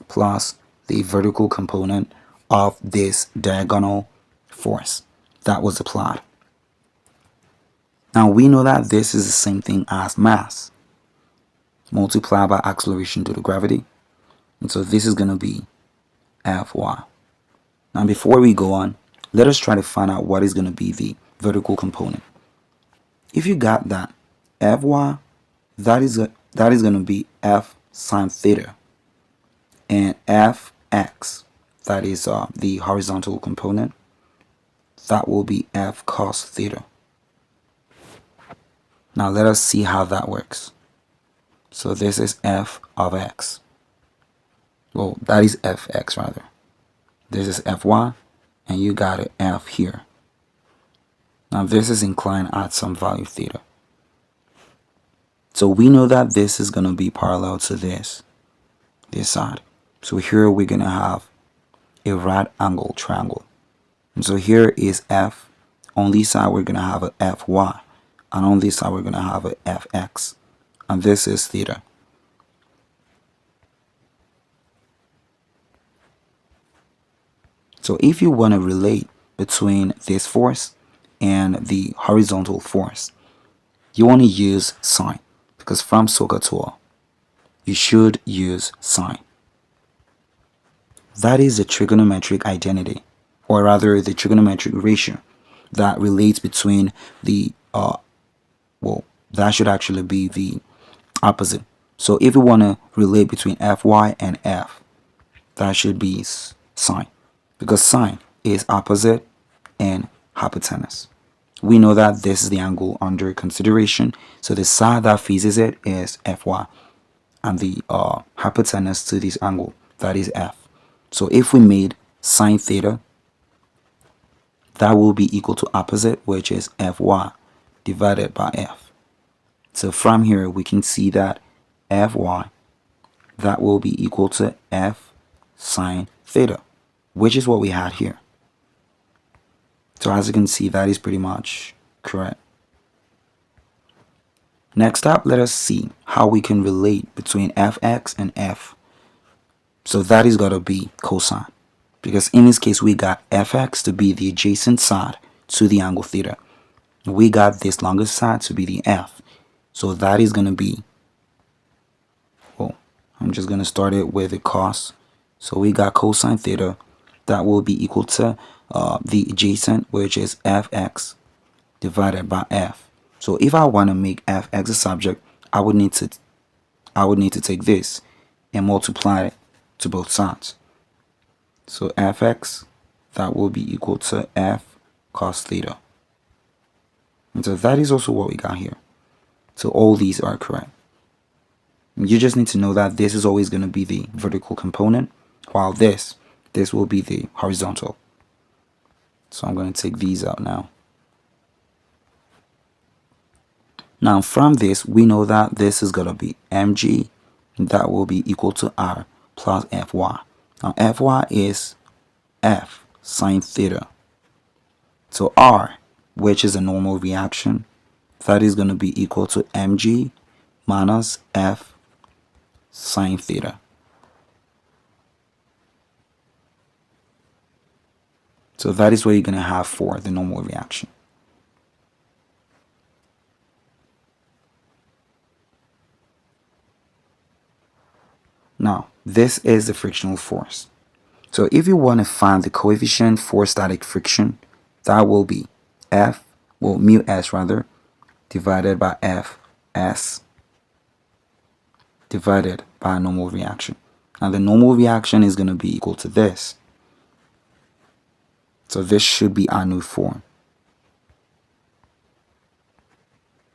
plus the vertical component of this diagonal force that was applied. Now we know that this is the same thing as mass multiplied by acceleration due to gravity, and so this is going to be Fy. Now before we go on, let us try to find out what is going to be the vertical component. If you got that Fy, that is going to be F sine theta, and Fx, that is the horizontal component, that will be F cos theta. Now let us see how that works. So this is F of x. Well, that is Fx rather. This is Fy, and you got an F here. Now this is inclined at some value theta. So we know that this is going to be parallel to this side. So here we're going to have a right angle triangle. And so here is F. On this side we're going to have a Fy, and on this side we're going to have a Fx, and this is theta. So if you want to relate between this force and the horizontal force, you want to use sine, because from SOHCAHTOA, you should use sine. That is the trigonometric identity, or rather the trigonometric ratio that relates between the, well, that should actually be the opposite. So if we want to relate between Fy and F, that should be sine, because sine is opposite and hypotenuse. We know that this is the angle under consideration, so the side that faces it is Fy, and the hypotenuse to this angle, that is F. So if we made sine theta, that will be equal to opposite, which is Fy divided by F. So from here we can see that Fy, that will be equal to F sine theta, which is what we had here. So as you can see, that is pretty much correct. Next up, let us see how we can relate between Fx and F. So that is got to be cosine, because in this case we got Fx to be the adjacent side to the angle theta. We got this longest side to be the F. So that is going to be, well, I'm just going to start it with the cos. So we got cosine theta, that will be equal to the adjacent, which is Fx divided by F. So if I want to make Fx a subject, I would need to take this and multiply it to both sides. So Fx, that will be equal to F cos theta. And so that is also what we got here. So all these are correct. You just need to know that this is always going to be the vertical component, while this will be the horizontal. So I'm going to take these out now. Now from this, we know that this is going to be mg, and that will be equal to r plus Fy. Now Fy is F sine theta. So r, which is a normal reaction, that is going to be equal to mg minus F sine theta. So that is what you're going to have for the normal reaction. Now, this is the frictional force. So if you want to find the coefficient for static friction, that will be mu s rather, divided by Fs divided by a normal reaction. Now the normal reaction is going to be equal to this. So this should be our new form.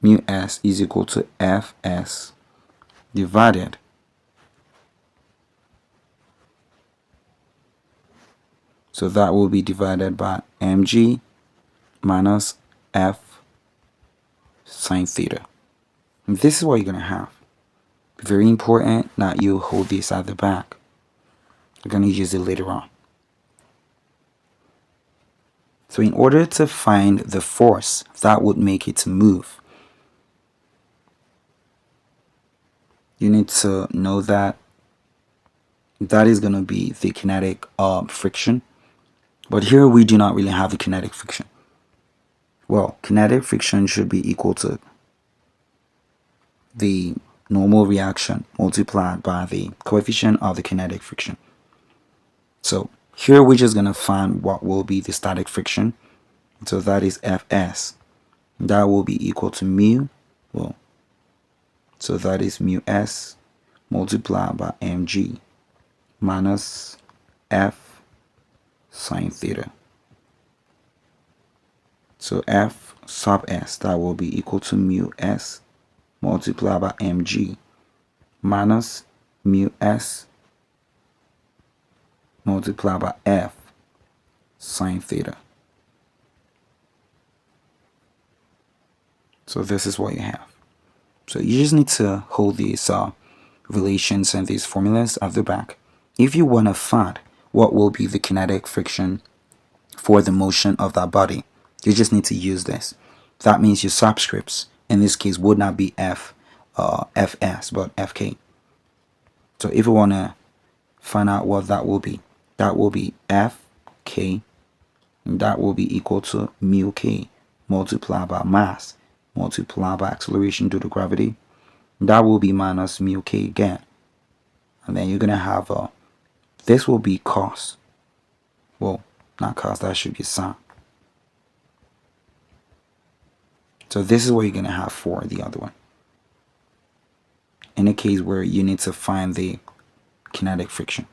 Mu s is equal to Fs divided so that will be divided by mg minus F sine theta. And this is what you're going to have. Very important that you hold this at the back. You're going to use it later on. So in order to find the force that would make it move, you need to know that that is going to be the kinetic friction. But here we do not really have the kinetic friction. Well, kinetic friction should be equal to the normal reaction multiplied by the coefficient of the kinetic friction. So here we're just going to find what will be the static friction. So that is Fs. That will be equal to mu. Well, so that is mu s multiplied by mg minus F sine theta. So F sub s, that will be equal to mu s multiplied by mg minus mu s multiplied by F sine theta. So this is what you have. So you just need to hold these relations and these formulas at the back. If you want to find what will be the kinetic friction for the motion of that body, you just need to use this. That means your subscripts in this case would not be Fs but Fk. So if you want to find out what that will be Fk And that will be equal to mu k multiplied by mass multiplied by acceleration due to gravity. That will be minus mu k again. And then you're going to have this will be cos. Well, not cos, that should be sine. So this is what you're going to have for the other one. In a case where you need to find the kinetic friction.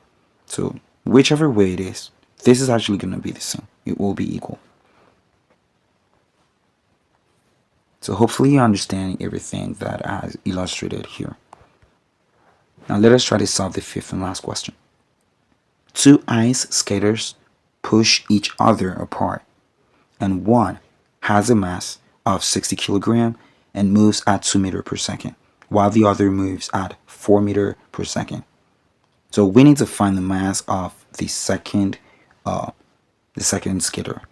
So whichever way it is, this is actually going to be the same. It will be equal. So hopefully you're understanding everything that I illustrated here. Now let us try to solve the fifth and last question. Two ice skaters push each other apart, and one has a mass of 60 kilograms and moves at 2 meters per second, while the other moves at 4 meters per second. So we need to find the mass of the second skater.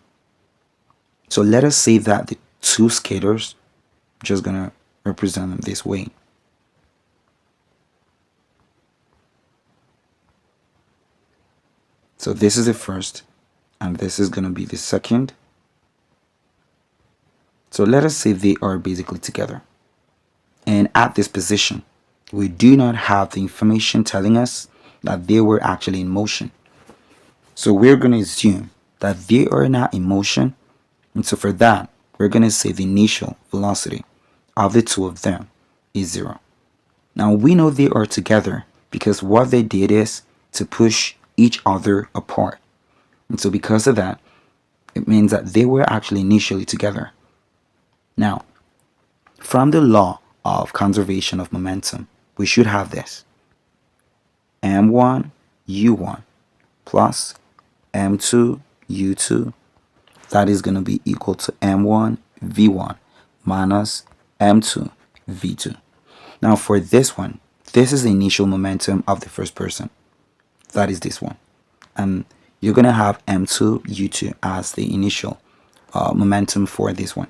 So let us say that the two skaters, I'm just gonna represent them this way. So this is the first, and this is gonna be the second. So let us say they are basically together. And at this position, we do not have the information telling us that they were actually in motion. So we're going to assume that they are not in motion. And so for that, we're going to say the initial velocity of the two of them is 0. Now we know they are together because what they did is to push each other apart. And so because of that, it means that they were actually initially together. Now, from the law of conservation of momentum, we should have this. m1 u1 plus m2 u2, that is going to be equal to m1 v1 minus m2 v2. Now for this one, this is the initial momentum of the first person. That is this one. And you're going to have m2 u2 as the initial momentum for this one.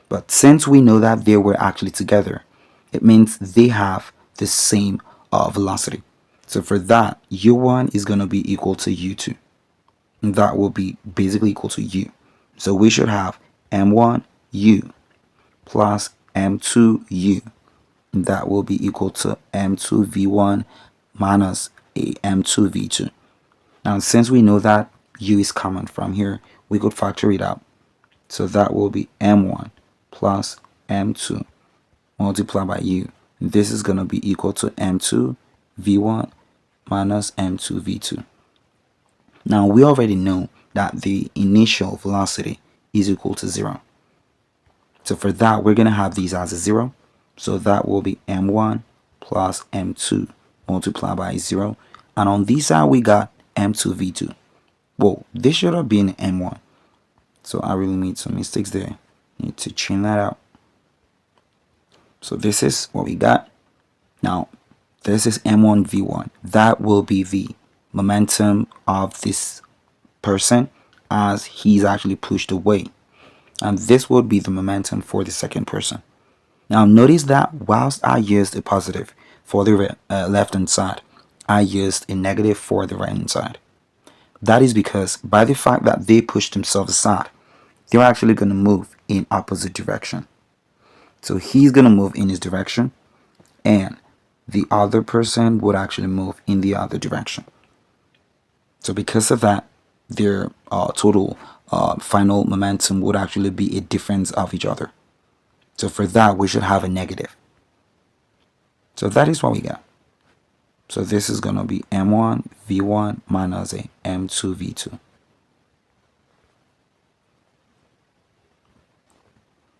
But since we know that they were actually together, it means they have the same velocity. So for that, u1 is going to be equal to u2. And that will be basically equal to u. So we should have m1 u plus m2 u. And that will be equal to m2 v1 minus a m2 v2. Now since we know that u is common from here, we could factor it out. So that will be m1 plus m2 multiplied by u. This is going to be equal to m2 v1 minus m2 v2. Now we already know that the initial velocity is equal to 0. So for that, we're going to have these as a 0. So that will be m1 plus m2 multiplied by 0. And on this side, we got m2 v2. Whoa, this should have been m1. So I really made some mistakes there. Need to change that out. So this is what we got. Now, this is m1 v1. That will be the momentum of this person as he's actually pushed away. And this would be the momentum for the second person. Now notice that whilst I used a positive for the left hand side, I used a negative for the right hand side. That is because by the fact that they pushed themselves aside, they're actually going to move in opposite direction. So he's going to move in his direction and the other person would actually move in the other direction. So because of that, their total final momentum would actually be a difference of each other. So for that, we should have a negative. So that is what we got. So this is going to be m1 v1 minus a m2 v2.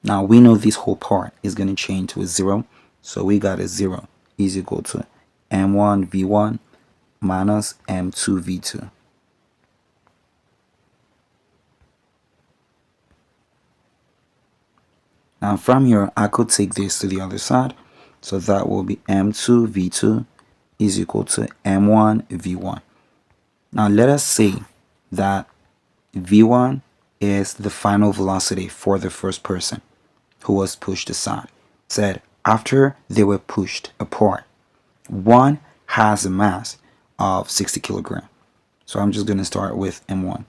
Now we know this whole part is going to change to a 0. So we got a 0 is equal to m1 v1 minus m2 v2. Now from here, I could take this to the other side. So that will be m2 v2 is equal to m1 v1. Now let us say that v1 is the final velocity for the first person who was pushed aside. Said after they were pushed apart, one has a mass of 60 kilograms. So I'm just going to start with m1.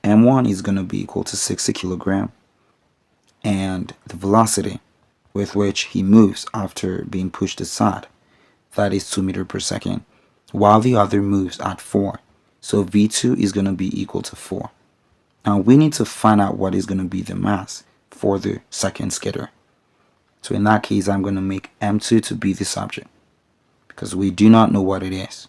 m1 is going to be equal to 60 kilogram, and the velocity with which he moves after being pushed aside, that is 2 meters per second, while the other moves at 4. So v2 is going to be equal to 4. Now we need to find out what is going to be the mass for the second skitter. So in that case, I'm going to make m2 to be this object because we do not know what it is.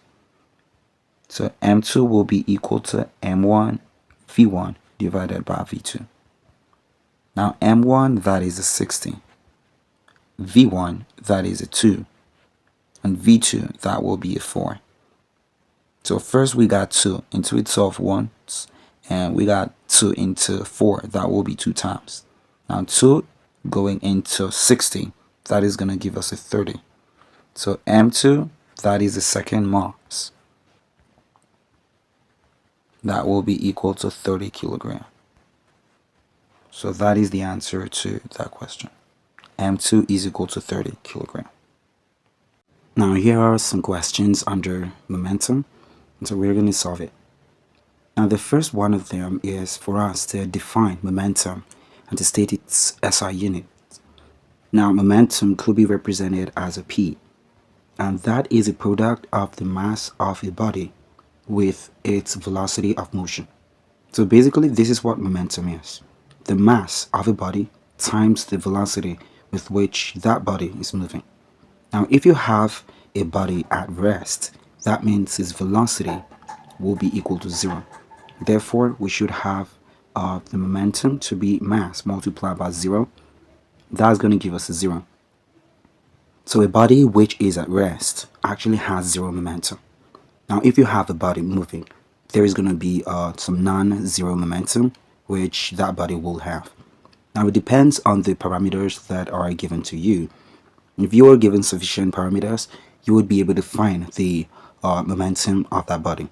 So m2 will be equal to m1 v1 divided by v2. Now m1, that is a 60. v1, that is a 2. And v2, that will be a 4. So first we got 2 into itself once, and we got 2 into 4, that will be 2 times. Now 2 going into 60, that is going to give us a 30. So m2, that is the second mass. That will be equal to 30 kilogram. So that is the answer to that question. m2 is equal to 30 kilogram. Now here are some questions under momentum, and so we're going to solve it. Now the first one of them is for us to define momentum and to state its SI unit. Now momentum could be represented as a P, and that is a product of the mass of a body with its velocity of motion. So basically this is what momentum is. The mass of a body times the velocity with which that body is moving. Now if you have a body at rest, that means its velocity will be equal to 0. Therefore we should have the momentum to be mass multiplied by 0. That's going to give us a 0. So a body which is at rest actually has 0 momentum. Now if you have a body moving, there is going to be some non-zero momentum which that body will have. Now it depends on the parameters that are given to you. If you are given sufficient parameters, you would be able to find the momentum of that body.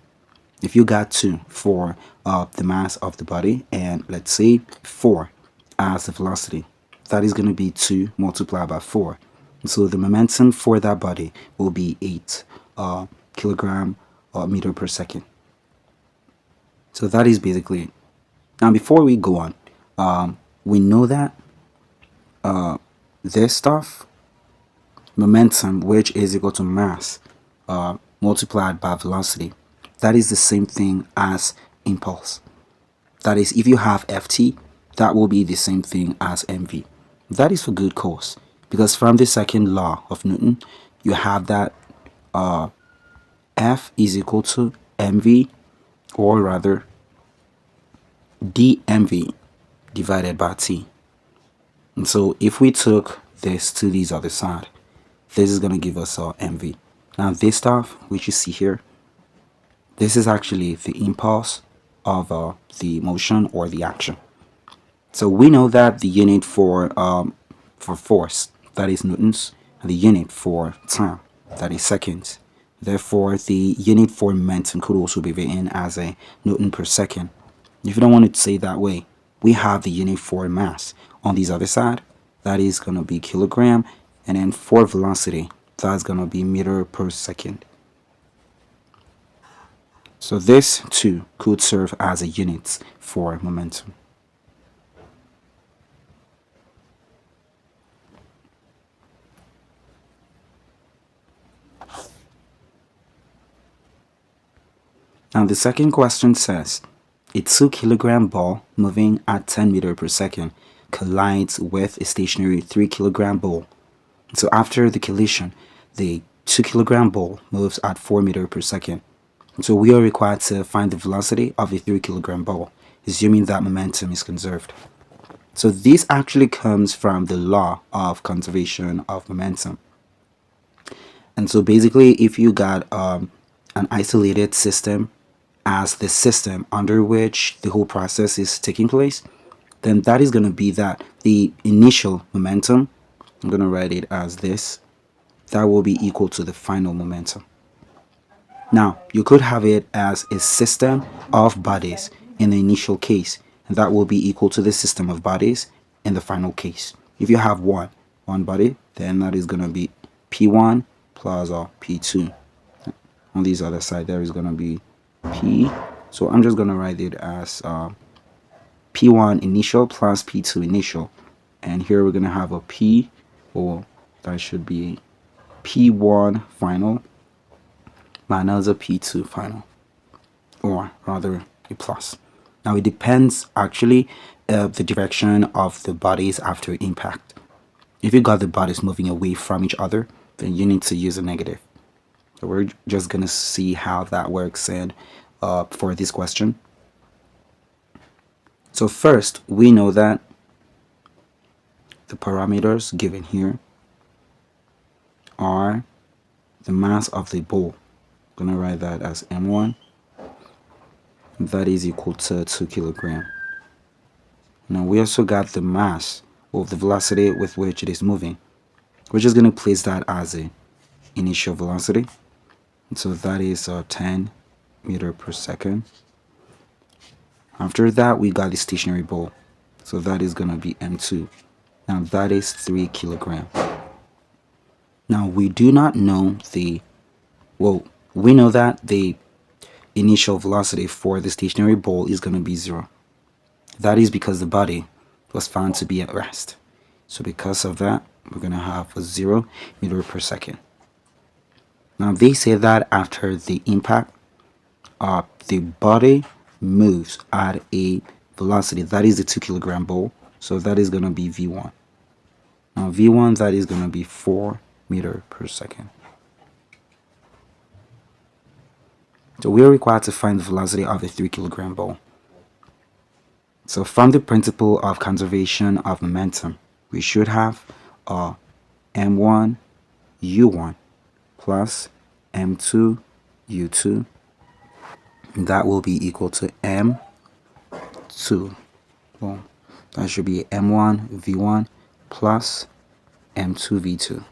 If you got 2 for the mass of the body, and let's say 4 as the velocity, that is going to be 2 multiplied by 4. So the momentum for that body will be 8 kilogram meter per second. So that is basically it. Now before we go on, we know that this stuff, momentum, which is equal to mass multiplied by velocity, that is the same thing as impulse. That is, if you have ft, that will be the same thing as mv. That is for good cause, because from the second law of Newton, you have that F is equal to mv, or rather dmv divided by t. And so if we took this to this other side, this is going to give us mv. Now this stuff which you see here, this is actually the impulse of the motion or the action. So we know that the unit for force, that is newtons, and the unit for time, that is seconds. Therefore the unit for momentum could also be written as a newton per second. If you don't want it to say that way, we have the unit for mass on this other side, that is going to be kilogram, and then for velocity, that's going to be meter per second. So this too could serve as a unit for momentum. Now the second question says, a 2 kilogram ball moving at 10 meters per second collides with a stationary 3 kilogram ball. So after the collision, the 2 kilogram ball moves at 4 meters per second. So we are required to find the velocity of a 3 kilogram ball, assuming that momentum is conserved. So this actually comes from the law of conservation of momentum. And so basically, if you got an isolated system as the system under which the whole process is taking place, then that is going to be that the initial momentum, I'm going to write it as this, that will be equal to the final momentum. Now, you could have it as a system of bodies in the initial case, and that will be equal to the system of bodies in the final case. If you have one body, then that is going to be P1 plus P2. On this other side, there is going to be P. So I'm just going to write it as P1 initial plus P2 initial. And here we're going to have a P, or that should be P1 final minus a P2 final, or rather a plus. Now it depends actually the direction of the bodies after impact. If you got the bodies moving away from each other, then you need to use a negative. So we're just going to see how that works and for this question. So first, we know that the parameters given here are the mass of the ball. I'm going to write that as m1. That is equal to 2 kilograms. Now we also got the mass, or the velocity with which it is moving. We're just going to place that as a initial velocity. And so that is 10 meter per second. After that, we got the stationary ball. So that is going to be m2. Now that is 3 kilograms. Now we do not know we know that the initial velocity for the stationary ball is going to be 0. That is because the body was found to be at rest. So because of that, we're going to have a 0 meter per second. Now they say that after the impact, the body moves at a velocity, that is the 2 kilogram ball. So that is going to be v1. Now v1, that is going to be 4 meter per second. So we are required to find the velocity of a 3 kilogram ball. So from the principle of conservation of momentum, we should have m1 u1 plus m2 u2. That will be equal to m2. Well, that should be m1 v1 plus m2 v2.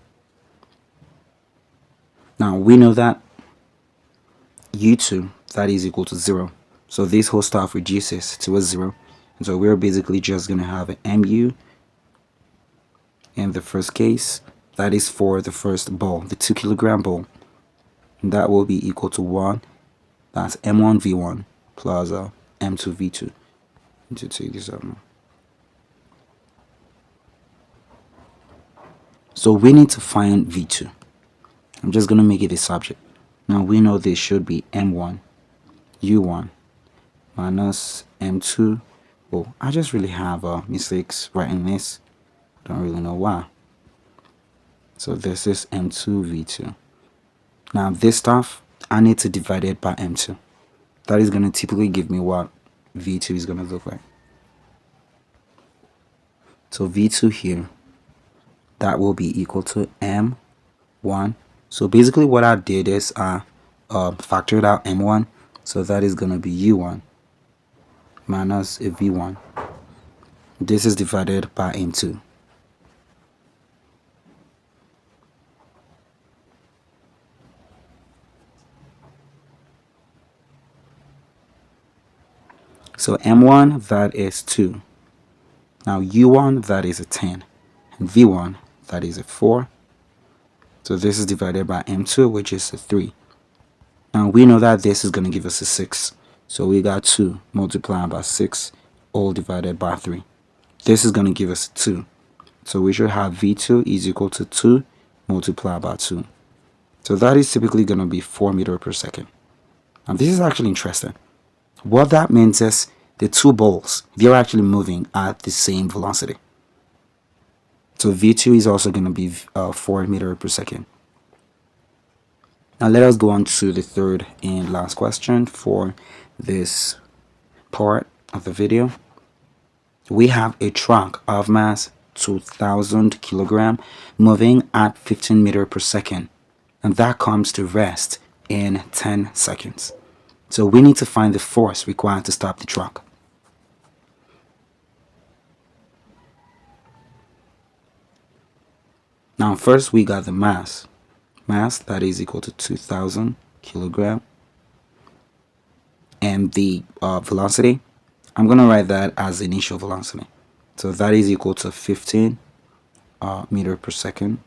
Now we know that u2, that is equal to 0. So this whole stuff reduces to a 0. And so we're basically just going to have an mu in the first case. That is for the first ball, the 2 kilogram ball. And that will be equal to 1. That's m1 v1 plus m2 v2. To take this out now. So we need to find v2. I'm just going to make it a subject. Now we know this should be m1 u1 minus m2. Oh, I just really have mistakes writing this. Don't really know why. So this is m2 v2. Now this stuff, I need to divide it by m2. That is going to typically give me what v2 is going to look like. So v2 here, that will be equal to m1. So basically what I did is I factored out m1. So that is going to be u1 minus a v1. This is divided by m2. So m1, that is 2. Now u1, that is a 10. And v1, that is a 4. So this is divided by m2, which is a 3. Now we know that this is going to give us a 6. So we got 2 multiplied by 6, all divided by 3. This is going to give us 2. So we should have v2 is equal to 2 multiplied by 2. So that is typically going to be 4 meters per second. Now this is actually interesting. What that means is the two balls, they're actually moving at the same velocity. So v2 is also going to be 4 meters per second. Now let us go on to the third and last question for this part of the video. We have a truck of mass 2,000 kilogram moving at 15 meters per second, and that comes to rest in 10 seconds. So we need to find the force required to stop the truck. Now first we got the mass. Mass, that is equal to 2,000 kilogram. And the velocity, I'm going to write that as initial velocity. So that is equal to 15 meters per second.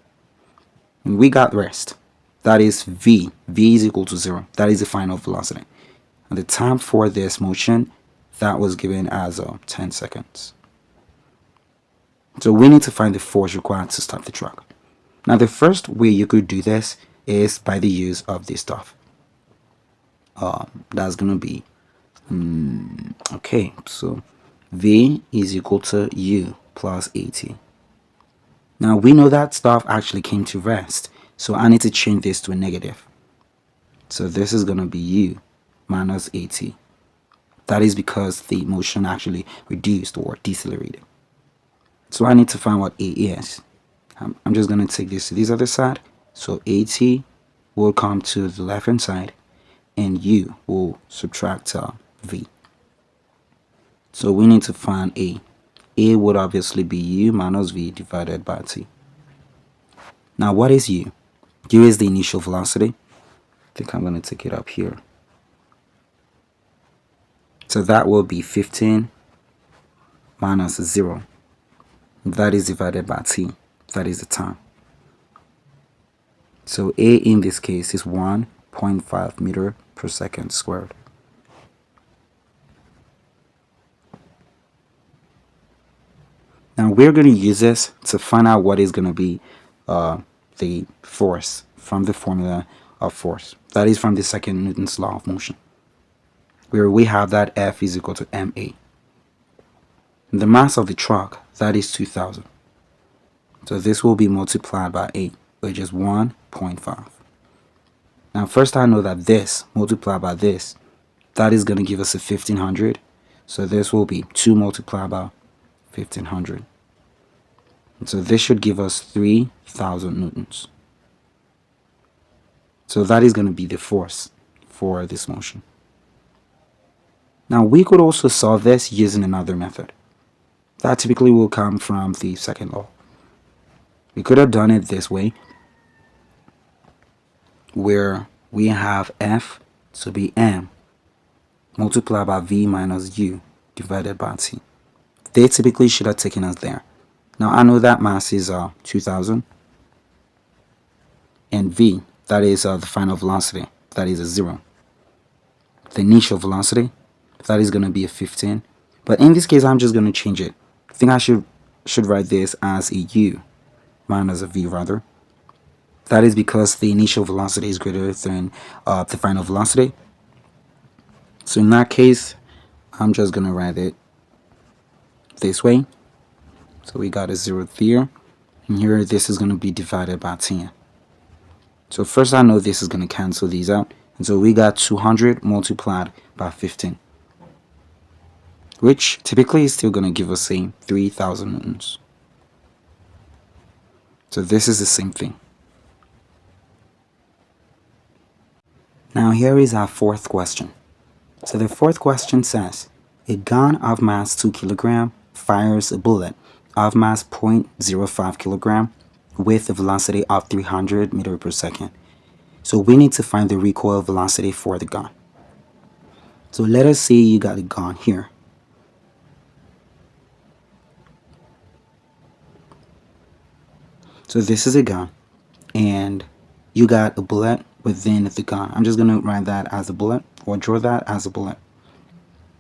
And we got rest. That is v. V is equal to 0. That is the final velocity. And the time for this motion that was given as 10 seconds. So we need to find the force required to stop the truck. Now the first way you could do this is by the use of this stuff. That's gonna be okay, so V is equal to U plus AT. Now we know that stuff actually came to rest, so I need to change this to a negative. So this is gonna be U minus AT. That is because the motion actually reduced or decelerated. So I need to find what A is. I'm just going to take this to this other side. So AT will come to the left hand side and U will subtract V. So we need to find A. A would obviously be U minus V divided by T. Now what is U? U is the initial velocity. I think I'm going to take it up here. So that will be 15 minus 0. That is divided by T. That is the time. So A in this case is 1.5 meter per second squared. Now we're going to use this to find out what is going to be the force from the formula of force. That is from the second Newton's law of motion, where we have that F is equal to ma. The mass of the truck, that is 2,000. So this will be multiplied by 8, which is 1.5. Now first I know that this multiplied by this, that is going to give us a 1500. So this will be 2 multiplied by 1500. And so this should give us 3,000 newtons. So that is going to be the force for this motion. Now we could also solve this using another method. That typically will come from the second law. We could have done it this way, where we have F to be m multiplied by V minus U divided by T. They typically should have taken us there. Now I know that mass is 2,000, and V, that is the final velocity, that is a 0. The initial velocity, that is going to be a 15. But in this case, I'm just going to change it. I think I should write this as a U minus a V rather. That is because the initial velocity is greater than the final velocity. So in that case, I'm just going to write it this way. So we got a 0 there. And here, this is going to be divided by 10. So first I know this is going to cancel these out. And so we got 200 multiplied by 15. Which typically is still going to give us, say, 3,000 newtons. So this is the same thing. Now here is our fourth question. So the fourth question says, a gun of mass 2 kg fires a bullet of mass 0.05 kg with a velocity of 300 meters per second. So we need to find the recoil velocity for the gun. So let us say you got a gun here. So this is a gun, and you got a bullet within the gun. I'm just going to write that as a bullet, or draw that as a bullet.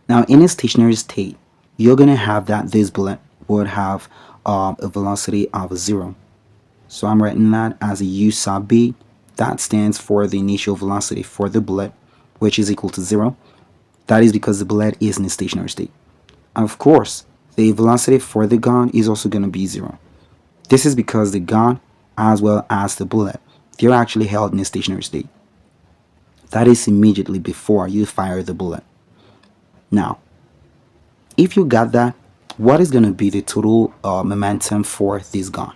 Now in a stationary state, you're going to have that this bullet would have a velocity of 0. So I'm writing that as a U sub B. That stands for the initial velocity for the bullet, which is equal to 0. That is because the bullet is in a stationary state. Of course, the velocity for the gun is also going to be 0. This is because the gun, as well as the bullet, they're actually held in a stationary state. That is immediately before you fire the bullet. Now, if you got that, what is going to be the total momentum for this gun?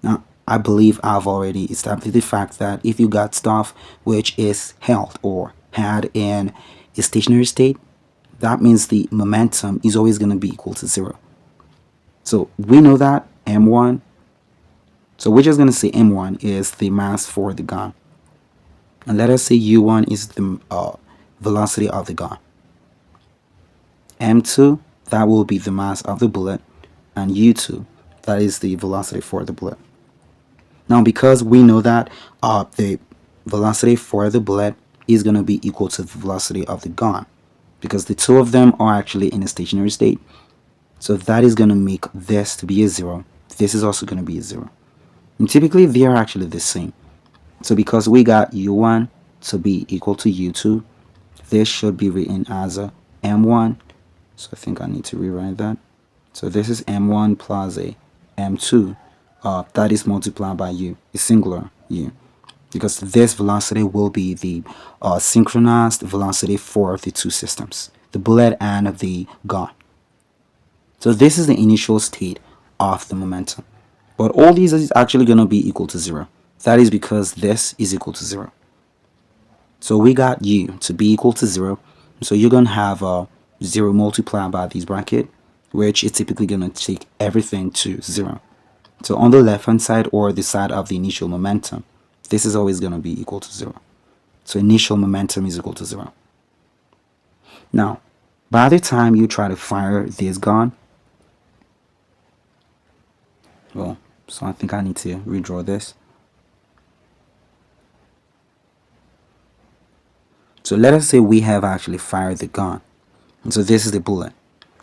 Now, I believe I've already established the fact that if you got stuff which is held or had in a stationary state, that means the momentum is always going to be equal to 0. So we know that m1. So we're just going to say m1 is the mass for the gun. And let us say u1 is the velocity of the gun. m2, that will be the mass of the bullet. And u2, that is the velocity for the bullet. Now because we know that the velocity for the bullet is going to be equal to the velocity of the gun, because the two of them are actually in a stationary state. So that is going to make this to be a 0. This is also going to be a 0. And typically they are actually the same. So because we got u1 to be equal to u2, this should be written as a m1. So I think I need to rewrite that. So this is m1 plus a m2 that is multiplied by u, a singular u, because this velocity will be the synchronized velocity for the two systems, the bullet and the gun. So this is the initial state of the momentum. But all these is actually going to be equal to 0. That is because this is equal to 0. So we got u to be equal to 0. So you're going to have 0 multiplied by this bracket, which is typically going to take everything to 0. So on the left hand side, or the side of the initial momentum, this is always going to be equal to 0. So initial momentum is equal to 0. Now, by the time you try to fire this gun, well, so I think I need to redraw this. So let us say we have actually fired the gun. And so this is the bullet.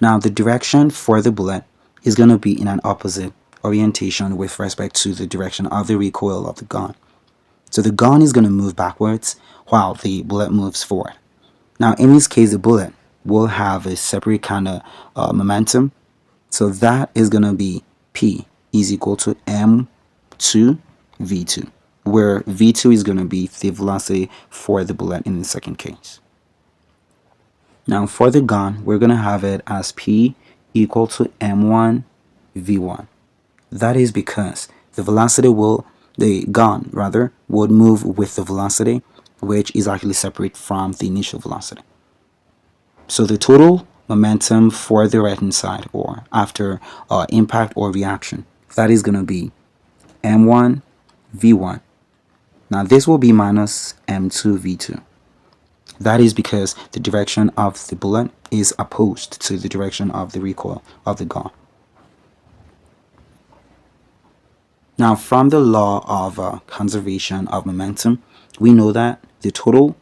Now the direction for the bullet is going to be in an opposite orientation with respect to the direction of the recoil of the gun. So the gun is going to move backwards while the bullet moves forward. Now in this case, the bullet will have a separate kind of momentum. So that is going to be P is equal to m2 v2, where v2 is going to be the velocity for the bullet in the second case. Now for the gun, we're going to have it as P equal to m1 v1. That is because the gun would move with the velocity, which is actually separate from the initial velocity. So the total momentum for the right hand side, or after impact or reaction, that is going to be m1 v1. Now this will be minus m2 v2. That is because the direction of the bullet is opposed to the direction of the recoil of the gun. Now from the law of conservation of momentum, we know that the total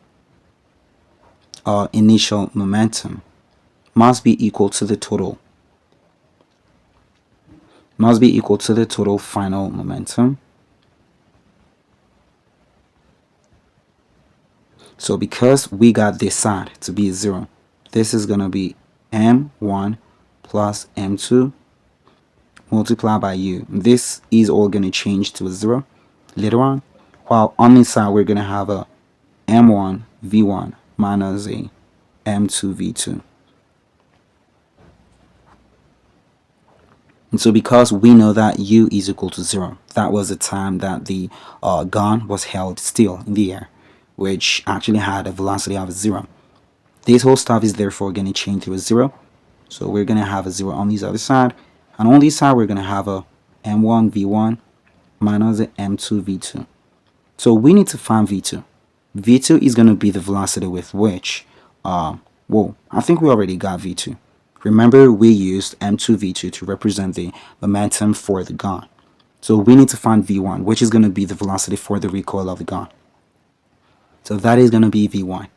initial momentum must be equal to the total final momentum. So because we got this side to be 0, this is going to be m1 plus m2 multiplied by u. This is all going to change to a 0 later on, while on this side we're going to have a m1 v1 minus a m2 v2. And so because we know that u is equal to 0, that was the time that the gun was held still in the air, which actually had a velocity of 0. This whole stuff is therefore going to change to a 0. So we're going to have a 0 on this other side. And on this side, we're going to have a m1 v1 minus a m2 v2. So we need to find v2. v2 is going to be the velocity with which, I think we already got v2. Remember, we used m2 v2 to represent the momentum for the gun. So we need to find v1, which is going to be the velocity for the recoil of the gun. So that is going to be v1.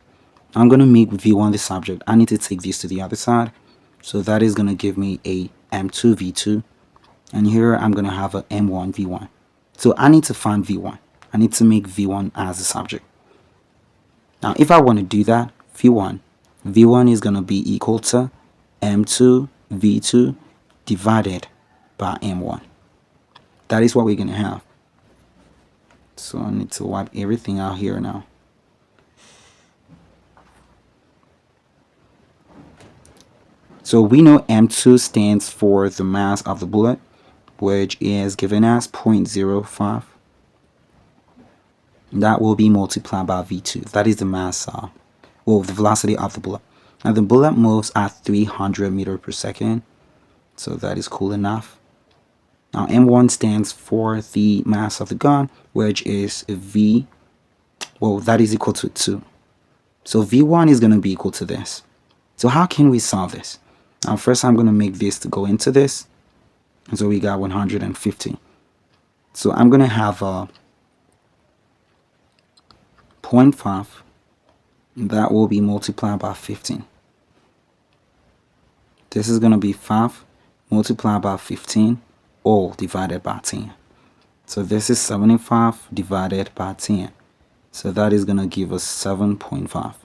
I'm going to make v1 the subject. I need to take this to the other side. So that is going to give me a m2 v2. And here I'm going to have a m1 v1. So I need to find v1. I need to make v1 as the subject. Now if I want to do that, v1 is going to be equal to m2 v2 divided by m1. That is what we're going to have. So I need to wipe everything out here now. So we know m2 stands for the mass of the bullet, which is given as 0.05. That will be multiplied by v2. That is the mass, the velocity of the bullet. Now the bullet moves at 300 meters per second, so that is cool enough. Now m1 stands for the mass of the gun, which is that is equal to 2. So v1 is going to be equal to this. So how can we solve this? Now first I'm going to make this to go into this. So we got 150. So I'm going to have 0.5. That will be multiplied by 15. This is going to be 5 multiplied by 15 all divided by 10. So this is 75 divided by 10. So that is going to give us 7.5.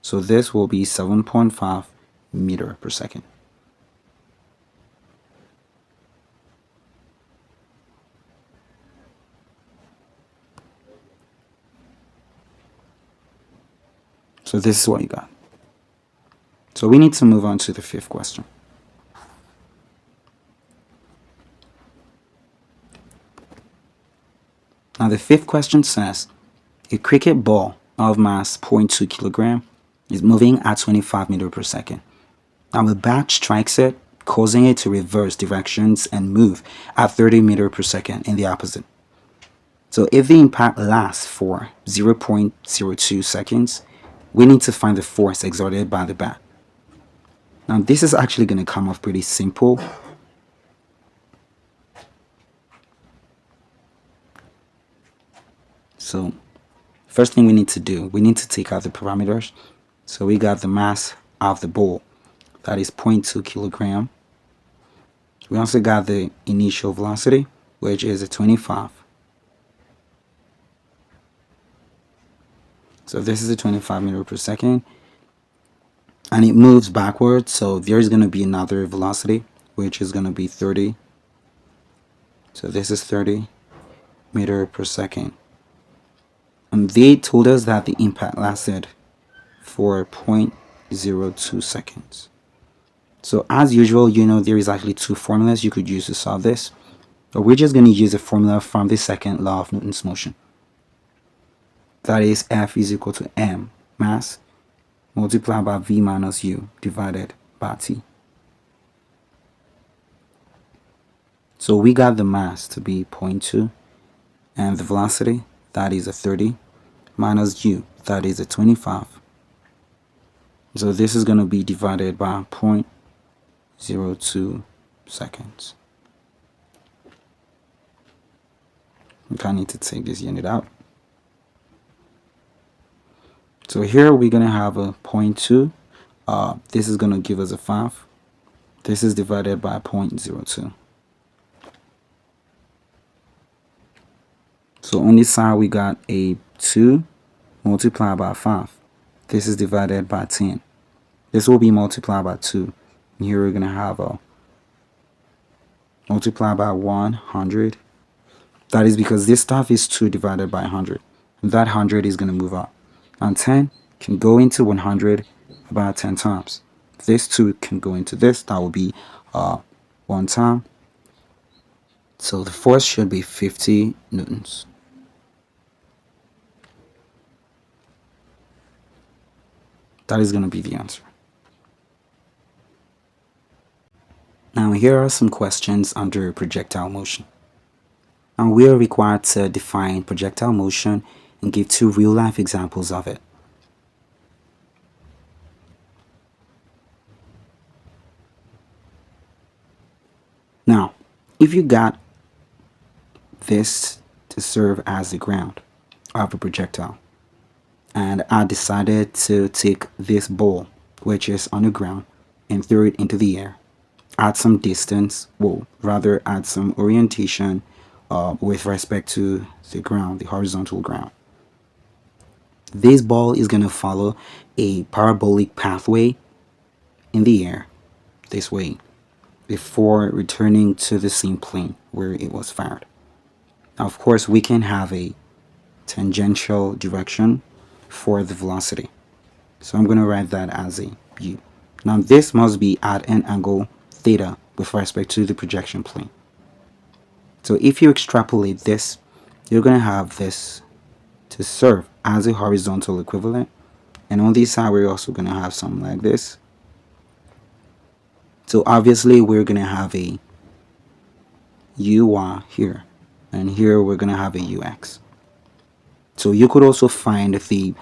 So this will be 7.5 meter per second. So this is what you got. So we need to move on to the fifth question. Now the fifth question says, a cricket ball of mass 0.2 kilogram is moving at 25 meters per second. Now the bat strikes it, causing it to reverse directions and move at 30 meters per second in the opposite. So if the impact lasts for 0.02 seconds, we need to find the force exerted by the bat. Now this is actually going to come off pretty simple. So first thing we need to do, we need to take out the parameters. So we got the mass of the ball, that is 0.2 kilogram. We also got the initial velocity, which is a 25. So this is a 25 meters per second. And it moves backwards, so there's going to be another velocity, which is going to be 30. So this is 30 meters per second. And they told us that the impact lasted for 0.02 seconds. So as usual, you know, there is actually two formulas you could use to solve this. But we're just going to use a formula from the second law of Newton's motion. That is F is equal to m, mass, multiplied by v minus u divided by t. So we got the mass to be 0.2 and the velocity, that is a 30, minus u, that is a 25. So this is going to be divided by 0.02 seconds. We kind of need to take this unit out. So here we're going to have a 0.2. This is going to give us a 5. This is divided by 0.02. So on this side we got a 2 multiplied by 5. This is divided by 10. This will be multiplied by 2. And here we're going to have a multiplied by 100. That is because this stuff is 2 divided by 100. And that 100 is going to move up. And 10 can go into 100 about 10 times. This 2 can go into this. That will be 1 time. So the force should be 50 newtons. That is going to be the answer. Now here are some questions under projectile motion. Now we are required to define projectile motion and give 2 real-life examples of it. Now, if you got this to serve as the ground of a projectile, and I decided to take this ball, which is on the ground, and throw it into the air at some distance, well, rather at some orientation with respect to the ground, the horizontal ground. This ball is going to follow a parabolic pathway in the air this way before returning to the same plane where it was fired. Now, of course, we can have a tangential direction for the velocity. So I'm going to write that as a u. Now this must be at an angle theta with respect to the projection plane. So if you extrapolate this, you're going to have this to serve as a horizontal equivalent. And on this side, we're also going to have something like this. So obviously, we're going to have a uy here. And here, we're going to have a ux. So you could also find the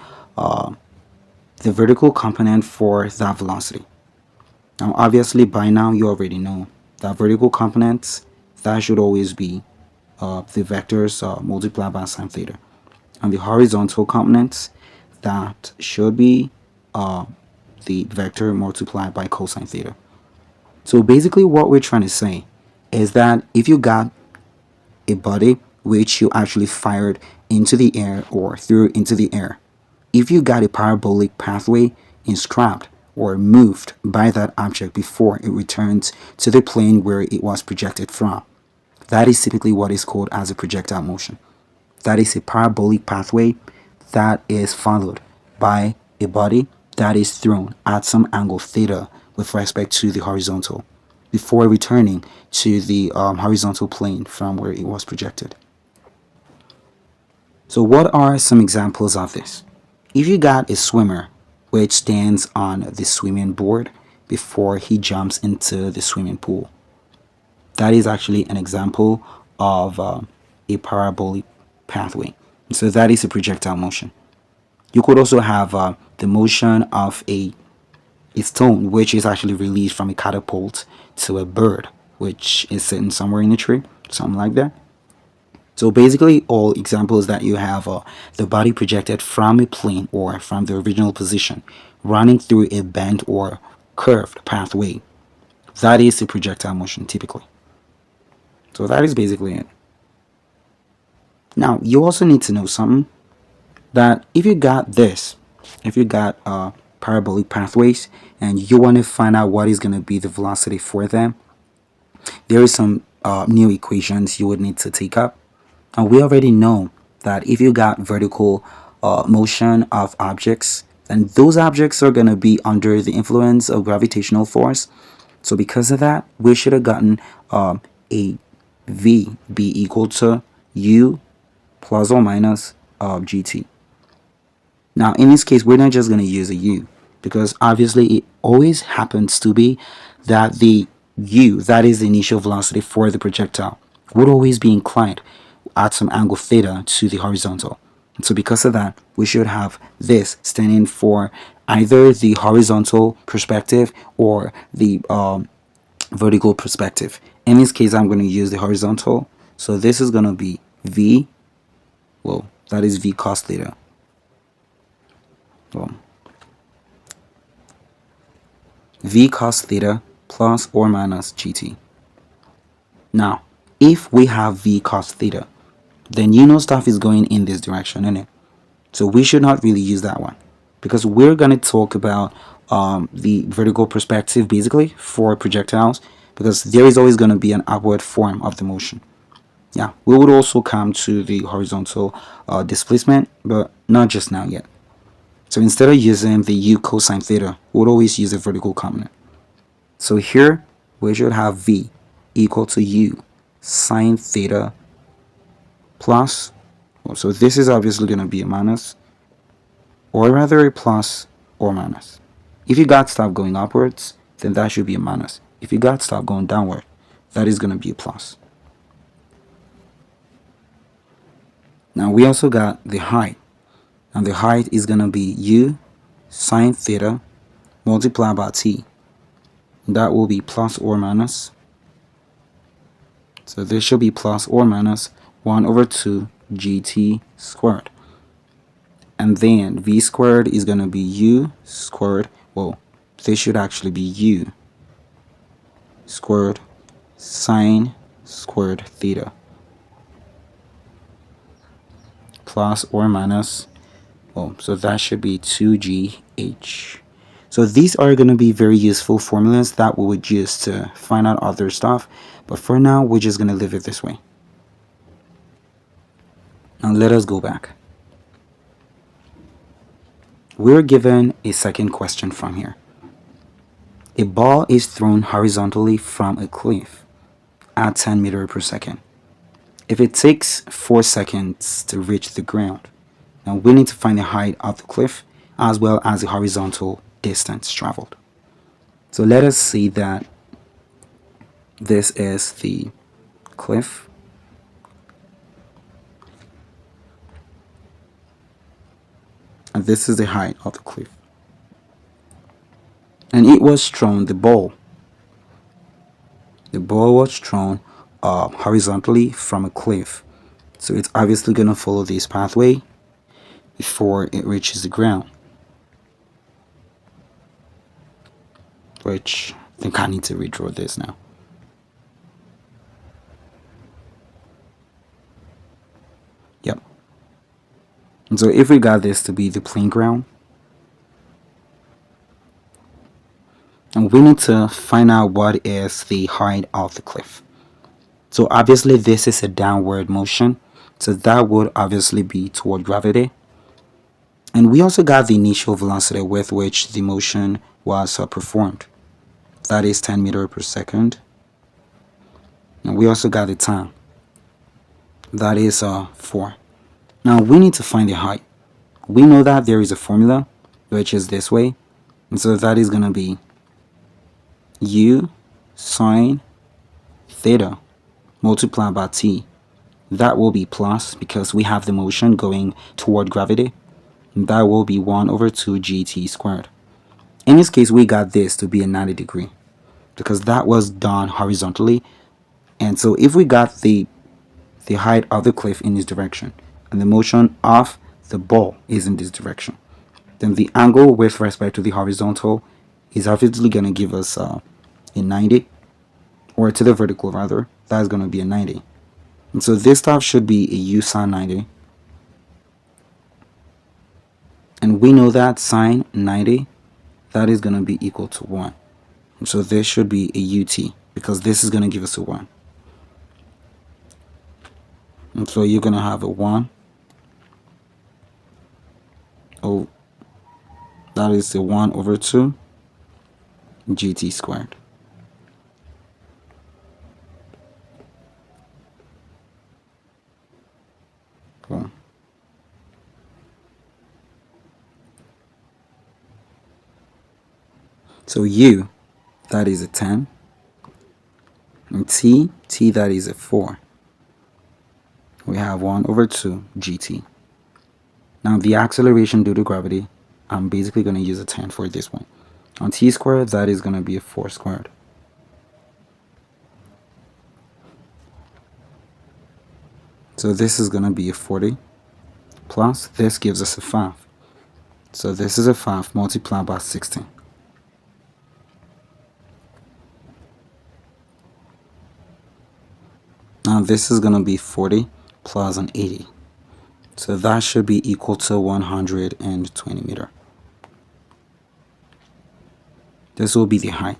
vertical component for that velocity. Now, obviously, by now, you already know that vertical components, that should always be the vectors multiplied by sine theta. And the horizontal components, that should be the vector multiplied by cosine theta. So basically what we're trying to say is that if you got a body which you actually fired into the air or threw into the air, if you got a parabolic pathway inscribed or moved by that object before it returns to the plane where it was projected from, that is typically what is called as a projectile motion. That is a parabolic pathway that is followed by a body that is thrown at some angle theta with respect to the horizontal before returning to the horizontal plane from where it was projected. So what are some examples of this? If you got a swimmer which stands on the swimming board before he jumps into the swimming pool, that is actually an example of a parabolic pathway. So that is a projectile motion. You could also have the motion of a stone which is actually released from a catapult to a bird which is sitting somewhere in a tree, something like that. So basically all examples that you have are the body projected from a plane or from the original position running through a bent or curved pathway. That is a projectile motion typically. So that is basically it. Now you also need to know something, that if you got this, if you got parabolic pathways and you want to find out what is going to be the velocity for them, there is some new equations you would need to take up. And we already know that if you got vertical motion of objects, then those objects are going to be under the influence of gravitational force. So because of that, we should have gotten a v be equal to u plus or minus gt. Now, in this case, we're not just going to use a u, because obviously it always happens to be that the u, that is the initial velocity for the projectile, would always be inclined at some angle theta to the horizontal. And so because of that, we should have this standing for either the horizontal perspective or the vertical perspective. In this case, I'm going to use the horizontal. So this is going to be v, well, that is v cos theta. Well, v cos theta plus or minus gt. Now, if we have v cos theta, then you know stuff is going in this direction, isn't it? So we should not really use that one, because we're going to talk about the vertical perspective basically for projectiles, because there is always going to be an upward form of the motion. Yeah, we would also come to the horizontal displacement, but not just now yet. So instead of using the u cosine theta, we would always use a vertical component. So here we should have v equal to u sine theta plus, so this is obviously going to be a minus, or rather a plus or minus. If you got stuff going upwards, then that should be a minus. If you got stuff going downward, that is going to be a plus. Now we also got the height, and the height is going to be u sine theta multiplied by t. That will be plus or minus. So this should be plus or minus 1 over 2 gt squared. And then v squared is going to be u squared. Well, this should actually be u squared sine squared theta plus or minus, well, so that should be 2gh. So these are going to be very useful formulas that we would use to find out other stuff, but for now we're just going to leave it this way. Now let us go back. We're given a second question from here. A ball is thrown horizontally from a cliff at 10 meters per second. If it takes 4 seconds to reach the ground, now we need to find the height of the cliff as well as the horizontal distance traveled. So let us see that this is the cliff. And this is the height of the cliff. And it was thrown, the ball was thrown horizontally from a cliff. So it's obviously going to follow this pathway before it reaches the ground, which I think I need to redraw this now. Yep. And so if we got this to be the plain ground, and we need to find out what is the height of the cliff. So obviously this is a downward motion, so that would obviously be toward gravity. And we also got the initial velocity with which the motion was performed. That is 10 meters per second. And we also got the time. That is 4. Now we need to find the height. We know that there is a formula, which is this way. And so that is going to be u sine theta multiplied by t. That will be plus because we have the motion going toward gravity. And that will be 1 over 2 gt squared. In this case, we got this to be a 90 degree because that was done horizontally. And so if we got the height of the cliff in this direction and the motion of the ball is in this direction, then the angle with respect to the horizontal is obviously going to give us a 90, or to the vertical rather, that is going to be a 90. And so this stuff should be a u sine 90. And we know that sine 90, that is going to be equal to 1. And so this should be a ut because this is going to give us a 1. And so you're going to have a 1. Oh, that is the 1 over 2 gt squared. Cool. So u, that is a 10. And t that is a 4. We have 1 over 2 gt. Now the acceleration due to gravity, I'm basically going to use a 10 for this one. On t squared, that is going to be a 4 squared. So this is going to be a 40 plus this gives us a 5. So this is a 5 multiplied by 16. Now this is going to be 40 plus an 80. So that should be equal to 120 meters. This will be the height.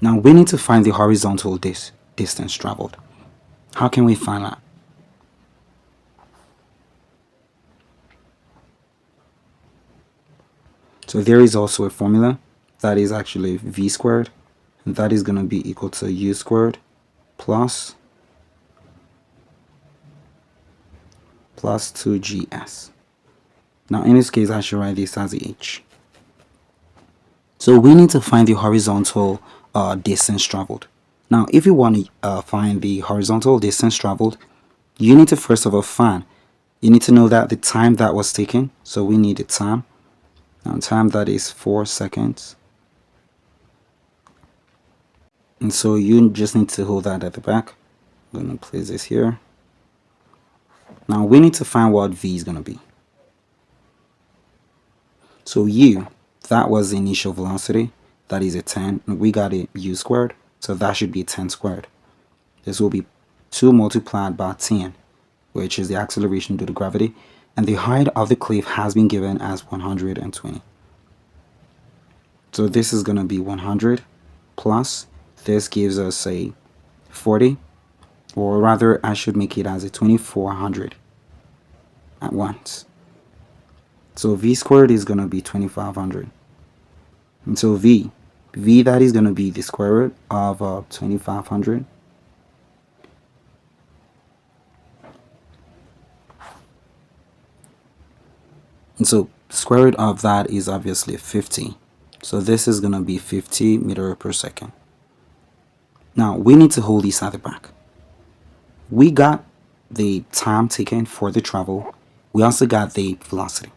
Now we need to find the horizontal distance traveled. How can we find that? So there is also a formula that is actually v squared, and that is going to be equal to u squared plus 2gs. Now in this case I should write this as h. So we need to find the horizontal distance traveled. Now if you want to find the horizontal distance traveled, you need to first of all you need to know that the time that was taken. So we need the time. Now time, that is 4 seconds. And so you just need to hold that at the back. I'm going to place this here. Now we need to find what v is going to be. So u, that was the initial velocity. That is a 10. And we got a u squared. So that should be 10 squared. This will be 2 multiplied by 10, which is the acceleration due to gravity. And the height of the cliff has been given as 120. So this is going to be 100 plus this gives us a 40, or rather I should make it as a 2400 at once. So v squared is going to be 2500. And so v that is going to be the square root of 2500. And so square root of that is obviously 50. So this is going to be 50 meters per second. Now we need to hold this at the back. We got the time taken for the travel. We also got the velocity.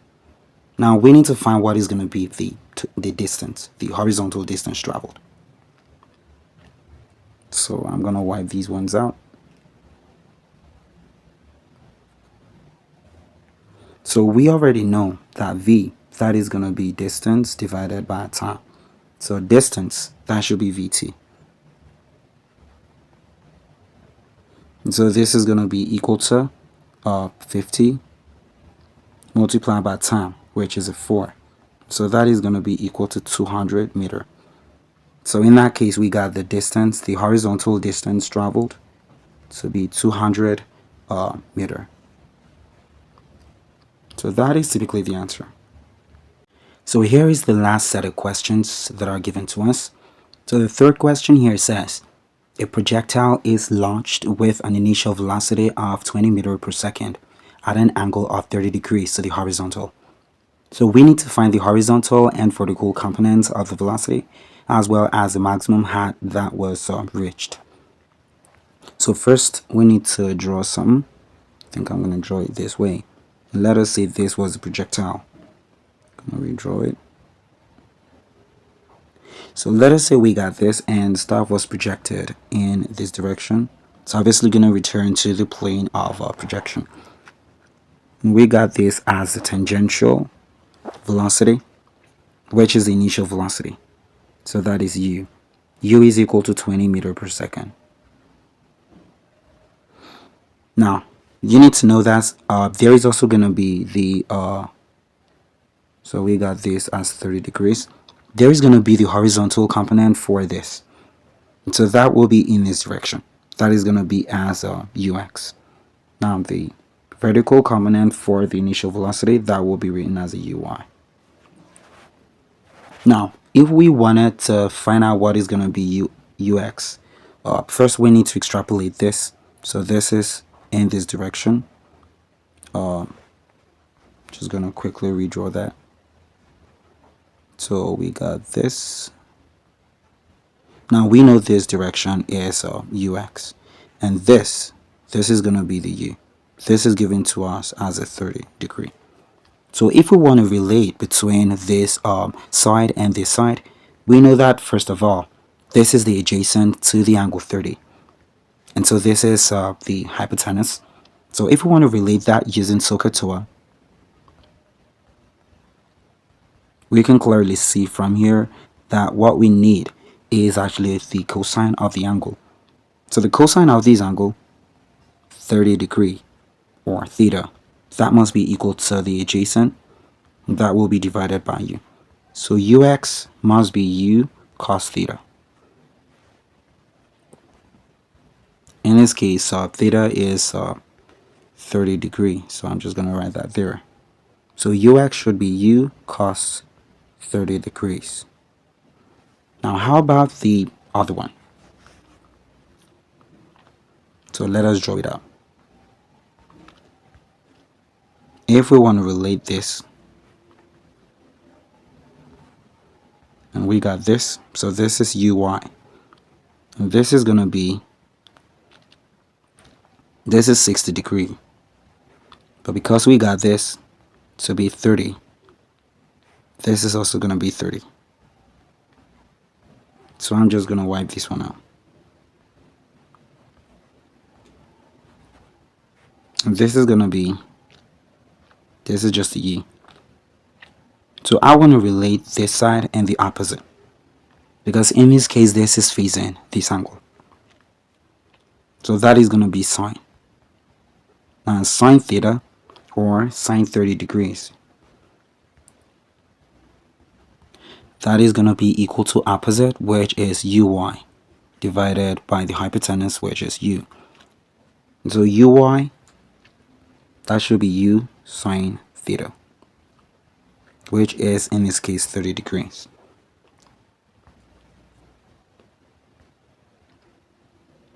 Now we need to find what is going to be the distance, the horizontal distance traveled. So I'm going to wipe these ones out. So we already know that v, that is going to be distance divided by time. So distance, that should be VT. And so this is going to be equal to 50 multiplied by time, which is a 4. So that is going to be equal to 200 meter. So in that case, we got the distance, the horizontal distance traveled to be 200 meter. So that is typically the answer. So here is the last set of questions that are given to us. So the third question here says, a projectile is launched with an initial velocity of 20 meters per second at an angle of 30 degrees to the horizontal. So we need to find the horizontal and vertical components of the velocity, as well as the maximum height that was reached. So first, we need to draw something. I think I'm going to draw it this way. Let us say this was a projectile. I'm going to redraw it. So let us say we got this and stuff was projected in this direction. It's obviously going to return to the plane of projection. And we got this as the tangential velocity, which is the initial velocity. So that is u. U is equal to 20 meters per second. Now, you need to know that there is also going to be the, so we got this as 30 degrees. There is going to be the horizontal component for this. And so that will be in this direction. That is going to be as ux. Now, the vertical component for the initial velocity, that will be written as a uy. Now, if we wanted to find out what is going to be ux, first we need to extrapolate this. So this is in this direction. Just going to quickly redraw that. So we got this. Now we know this direction is ux, and this is going to be the u. This is given to us as a 30 degree. So if we want to relate between this side and this side, we know that first of all, this is the adjacent to the angle 30. And so this is the hypotenuse. So if we want to relate that using SOHCAHTOA, we can clearly see from here that what we need is actually the cosine of the angle. So the cosine of this angle, 30 degree or theta, that must be equal to the adjacent. That will be divided by u. So ux must be u cos theta. In this case, theta is 30 degree. So I'm just going to write that there. So ux should be u cos 30 degrees. Now, how about the other one? So let us draw it out. If we want to relate this, and we got this, so this is uy. And this is going to be, this is 60 degree. But because we got this to be 30, this is also going to be 30. So I'm just going to wipe this one out. And this is going to be, this is just a u. So I want to relate this side and the opposite. Because in this case, this is facing this angle. So that is going to be sine. Now sine theta, or sine 30 degrees, that is going to be equal to opposite, which is uy, divided by the hypotenuse, which is u. So uy, that should be u sine theta, which is in this case 30 degrees.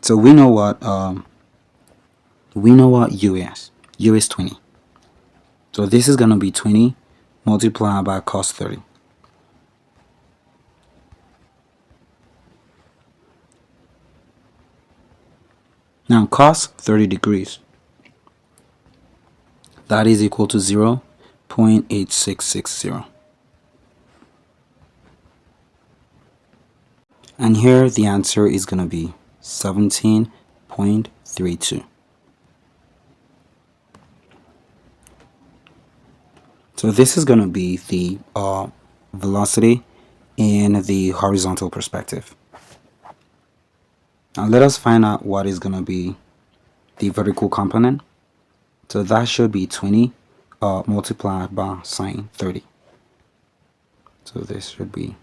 So we know what u is. U is 20. So this is going to be 20 multiplied by cos 30. Now cos 30 degrees, that is equal to 0.8660. And here the answer is going to be 17.32. So this is going to be the velocity in the horizontal perspective. Now let us find out what is going to be the vertical component. So that should be 20 multiplied by sine 30. So this should be,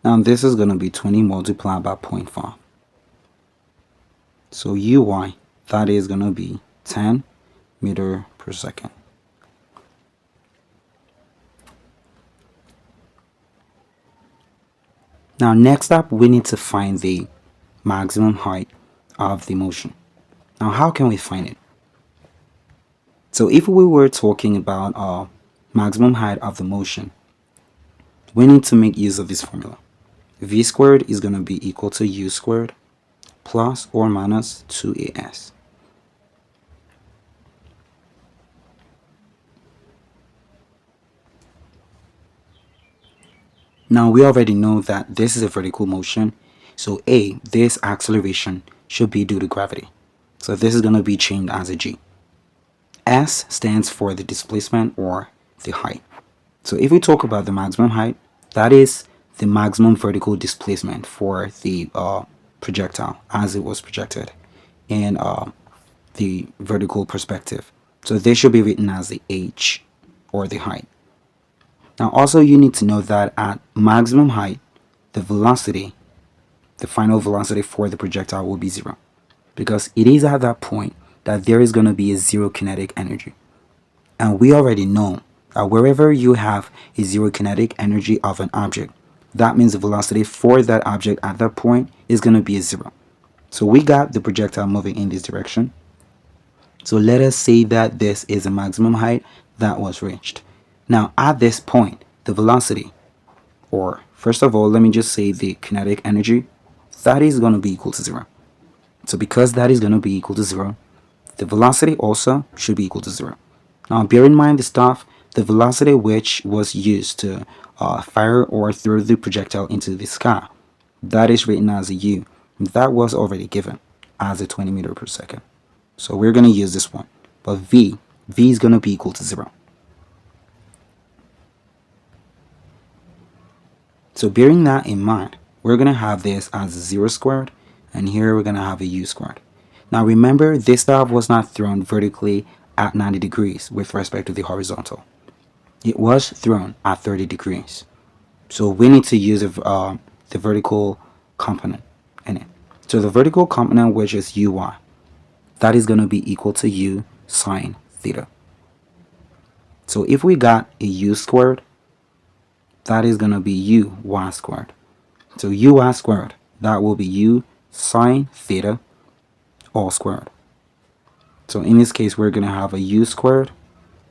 now this is going to be 20 multiplied by 0.5. So uy, that is going to be 10 meter per second. Now next up, we need to find the maximum height of the motion. Now how can we find it? So if we were talking about maximum height of the motion, we need to make use of this formula. V squared is going to be equal to u squared plus or minus 2as. Now we already know that this is a vertical motion, so this acceleration should be due to gravity. So this is going to be changed as a g. S stands for the displacement or the height. So if we talk about the maximum height, that is the maximum vertical displacement for the projectile as it was projected in the vertical perspective. So this should be written as the h, or the height. Now also you need to know that at maximum height, the velocity, the final velocity for the projectile will be 0, because it is at that point that there is going to be a zero kinetic energy. And we already know that wherever you have a zero kinetic energy of an object, that means the velocity for that object at that point is going to be a 0. So we got the projectile moving in this direction. So let us say that this is the maximum height that was reached. Now at this point, the velocity, or first of all, let me just say the kinetic energy, that is going to be equal to 0. So because that is going to be equal to 0, the velocity also should be equal to 0. Now bear in mind the stuff, the velocity which was used to fire or throw the projectile into the sky, that is written as a u. That was already given as a 20 meter per second. So we're going to use this one. But v is going to be equal to 0. So bearing that in mind, we're going to have this as 0 squared, and here we're going to have a u squared. Now remember, this stuff was not thrown vertically at 90 degrees with respect to the horizontal. It was thrown at 30 degrees. So we need to use the vertical component in it. So the vertical component, which is uy, that is going to be equal to u sine theta. So if we got a u squared, that is going to be uy squared. So uy squared, that will be u sine theta all squared. So in this case, we're going to have a u squared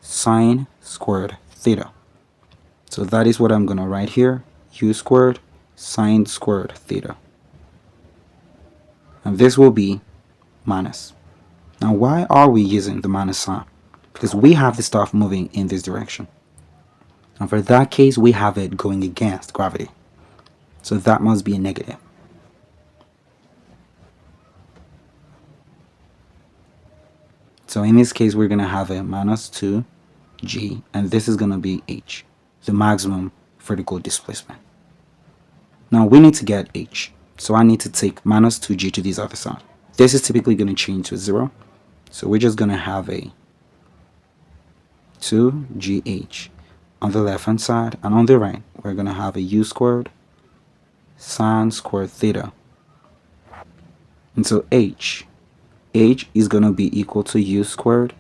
sine squared theta. So that is what I'm going to write here, u squared sine squared theta. And this will be minus. Now why are we using the minus sign? Because we have the stuff moving in this direction. And for that case, we have it going against gravity. So that must be a negative. So in this case, we're going to have a minus 2g, and this is going to be h, the maximum vertical displacement. Now we need to get h. So I need to take minus 2g to this other side. This is typically going to change to 0. So we're just going to have a 2gh on the left hand side, and on the right we're going to have a u squared sine squared theta. And so h is going to be equal to u squared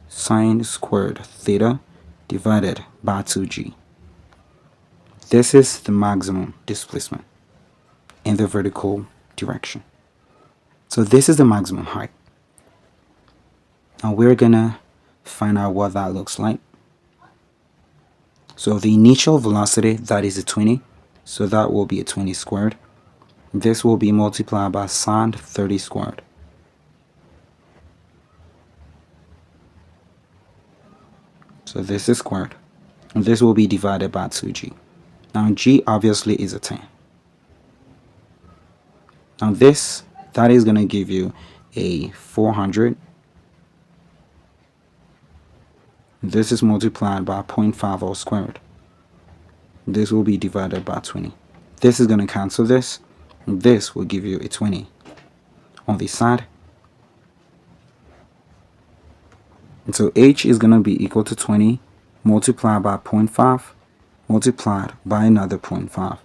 sine squared theta divided by 2g. This is the maximum displacement in the vertical direction. So this is the maximum height. Now we're going to find out what that looks like. So the initial velocity, that is a 20, so that will be a 20 squared. This will be multiplied by sine 30 squared. So this is squared, and this will be divided by 2g. Now g obviously is a 10. Now this, that is going to give you a 400. This is multiplied by 0.5 all squared. this will be divided by 20. This is going to cancel this. This will give you a 20 on this side. And so h is going to be equal to 20 multiplied by 0.5 multiplied by another 0.5.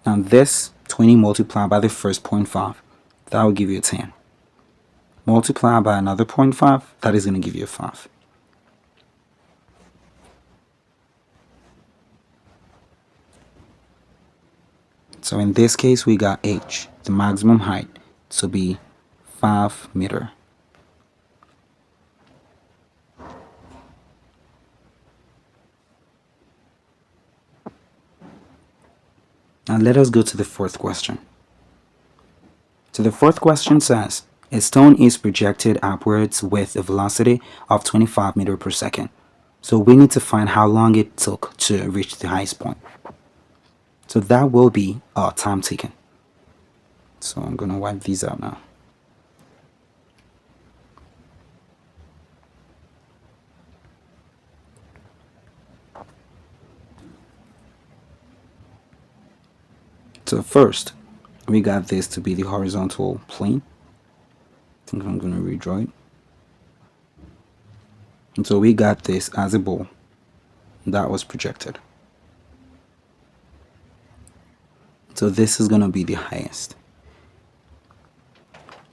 Now this 20 multiplied by the first 0.5, that will give you a 10. Multiplied by another 0.5, that is going to give you a 5. So in this case, we got h, the maximum height, to be 5 meters. Now let us go to the fourth question. So the fourth question says, a stone is projected upwards with a velocity of 25 meters per second. So we need to find how long it took to reach the highest point. So that will be our time taken. So I'm going to wipe these out now. So first, we got this to be the horizontal plane. I think I'm going to redraw it. And so we got this as a ball that was projected. So this is going to be the highest.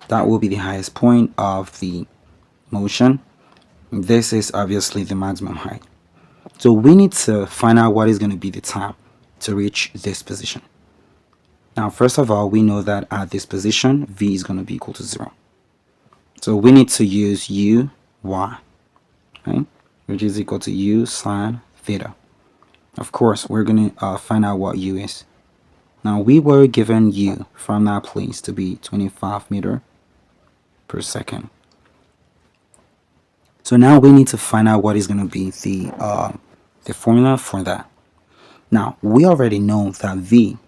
That will be the highest point of the motion. This is obviously the maximum height. So we need to find out what is going to be the time to reach this position. Now, first of all, we know that at this position, v is going to be equal to 0. So we need to use u, y, right, which is equal to u sine theta. Of course, we're going to find out what u is. Now, we were given u from that place to be 25 meters per second. So now we need to find out what is going to be the formula for that. Now, we already know that v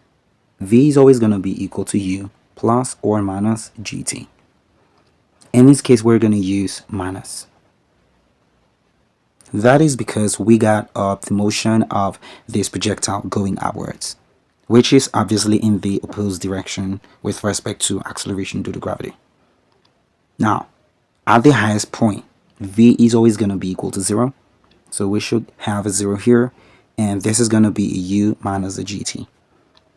is always going to be equal to u plus or minus gt. In this case, we're going to use minus. That is because we got the motion of this projectile going upwards, which is obviously in the opposed direction with respect to acceleration due to gravity. Now, at the highest point, v is always going to be equal to 0. So we should have a 0 here, and this is going to be a u minus a gt.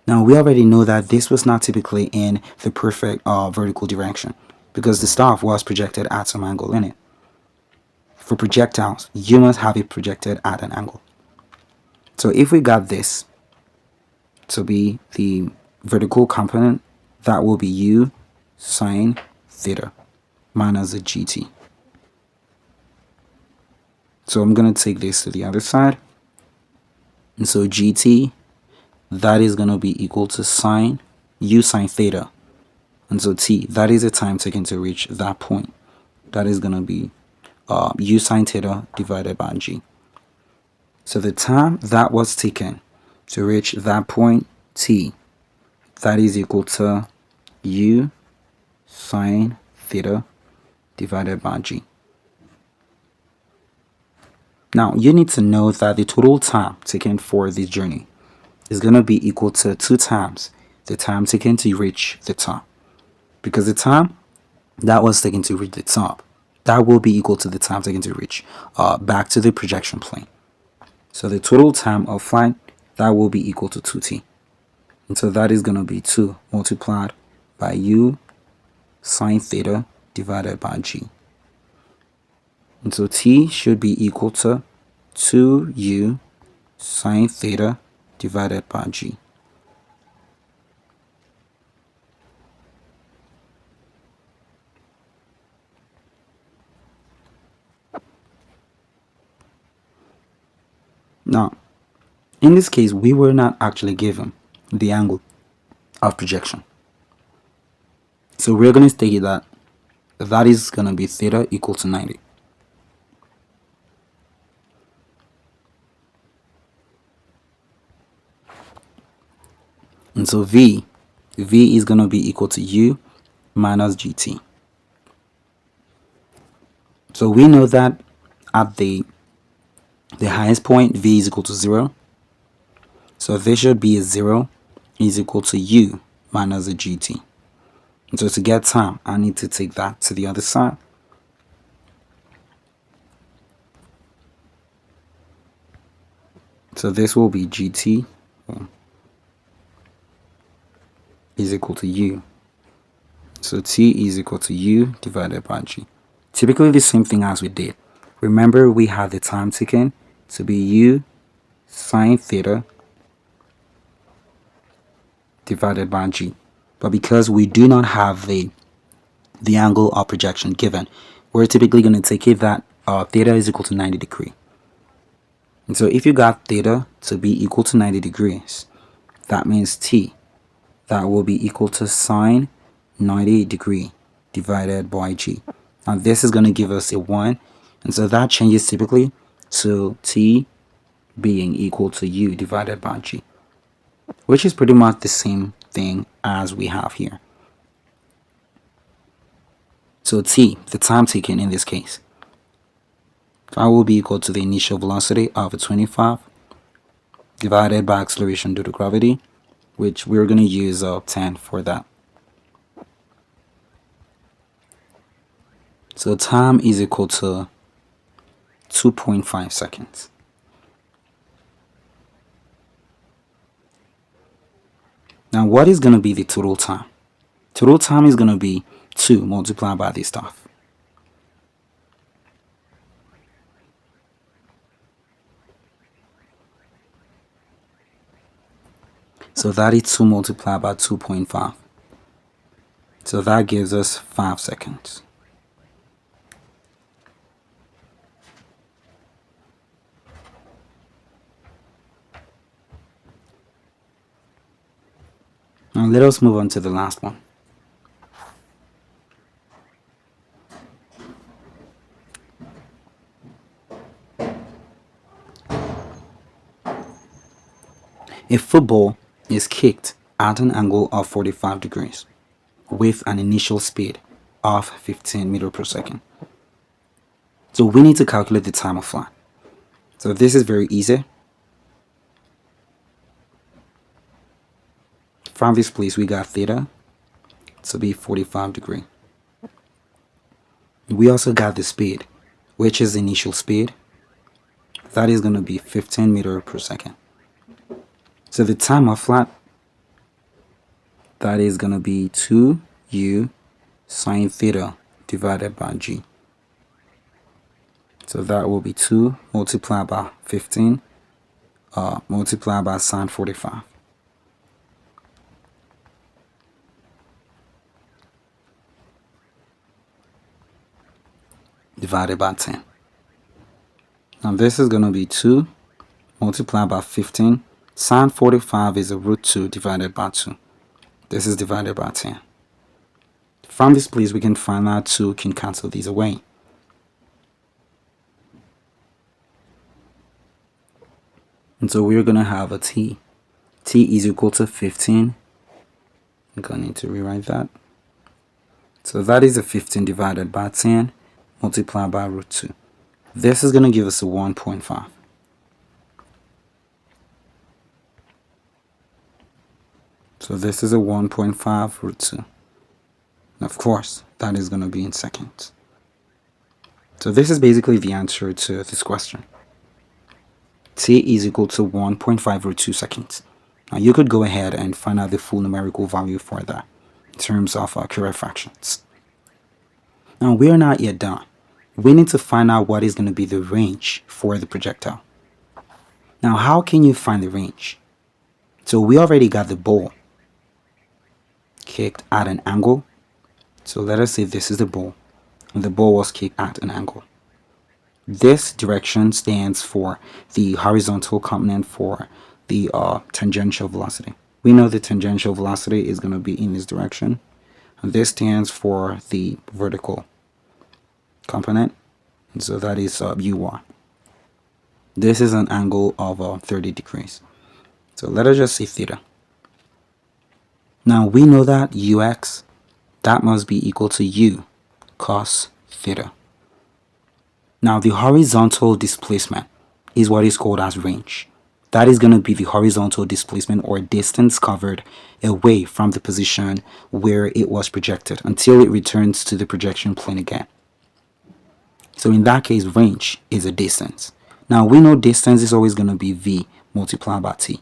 Now, we already know that this was not typically in the perfect vertical direction because the stuff was projected at some angle in it. For projectiles, you must have it projected at an angle. So if we got this to be the vertical component, that will be u sine theta minus a gt. So I'm going to take this to the other side. And so gt, that is going to be equal to sine u sine theta. And so t, that is the time taken to reach that point. That is going to be u sine theta divided by g. So the time that was taken to reach that point t, that is equal to u sine theta divided by g. Now, you need to know that the total time taken for this journey is going to be equal to 2 times the time taken to reach the top. Because the time that was taken to reach the top, that will be equal to the time taken to reach back to the projection plane. So the total time of flight, that will be equal to 2t. And so that is going to be 2 multiplied by u sine theta divided by g. And so t should be equal to 2u sine theta divided by g. Now, in this case, we were not actually given the angle of projection. So we're going to state that that is going to be theta equal to 90. And so v is going to be equal to u minus gt. So we know that at the the highest point, v is equal to 0. So this should be a 0 is equal to u minus a gt. And so to get time, I need to take that to the other side. So this will be gt is equal to u. So t is equal to u divided by g. Typically the same thing as we did. Remember, we had the time taken to be u sine theta divided by g. But because we do not have the angle of projection given, we're typically going to take it that theta is equal to 90 degrees. And so if you got theta to be equal to 90 degrees, that means t, that will be equal to sine 90 degree divided by g. Now this is going to give us a 1, and so that changes typically to t being equal to u divided by g, which is pretty much the same thing as we have here. So t, the time taken in this case, that will be equal to the initial velocity of 25 divided by acceleration due to gravity, which we're going to use 10 for that. So time is equal to 2.5 seconds. Now what is going to be the total time? Total time is going to be 2 multiplied by this stuff. So that is 2 multiplied by 2.5. So that gives us 5 seconds. Now let us move on to the last one. A football is kicked at an angle of 45 degrees with an initial speed of 15 meters per second. So we need to calculate the time of flight. So this is very easy. From this place we got theta to be 45 degrees. We also got the speed, which is the initial speed. That is going to be 15 meters per second. So the time of flight, that is going to be 2u sine theta divided by g. So that will be 2 multiplied by 15 multiplied by sine 45. Divided by 10. Now this is going to be 2 multiplied by 15. Sine 45 is a root 2 divided by 2. This is divided by 10. From this place we can find out 2 can cancel these away. And so we're going to have a t. T is equal to 15. I'm going to need to rewrite that. So that is a 15 divided by 10 multiplied by root 2. This is going to give us a 1.5. So this is a 1.5 root 2. Of course, that is going to be in seconds. So this is basically the answer to this question. T is equal to 1.5 root 2 seconds. Now you could go ahead and find out the full numerical value for that in terms of correct fractions. Now we are not yet done. We need to find out what is going to be the range for the projectile. Now how can you find the range? So we already got the ball kicked at an angle. So let us say this is the ball, and the ball was kicked at an angle. This direction stands for the horizontal component for the tangential velocity. We know the tangential velocity is going to be in this direction, and this stands for the vertical component, and so that is uy. This is an angle of 30 degrees. So let us just say theta. Now we know that ux, that must be equal to u cos theta. Now the horizontal displacement is what is called as range. That is going to be the horizontal displacement or distance covered away from the position where it was projected until it returns to the projection plane again. So in that case, range is a distance. Now we know distance is always going to be v multiplied by t.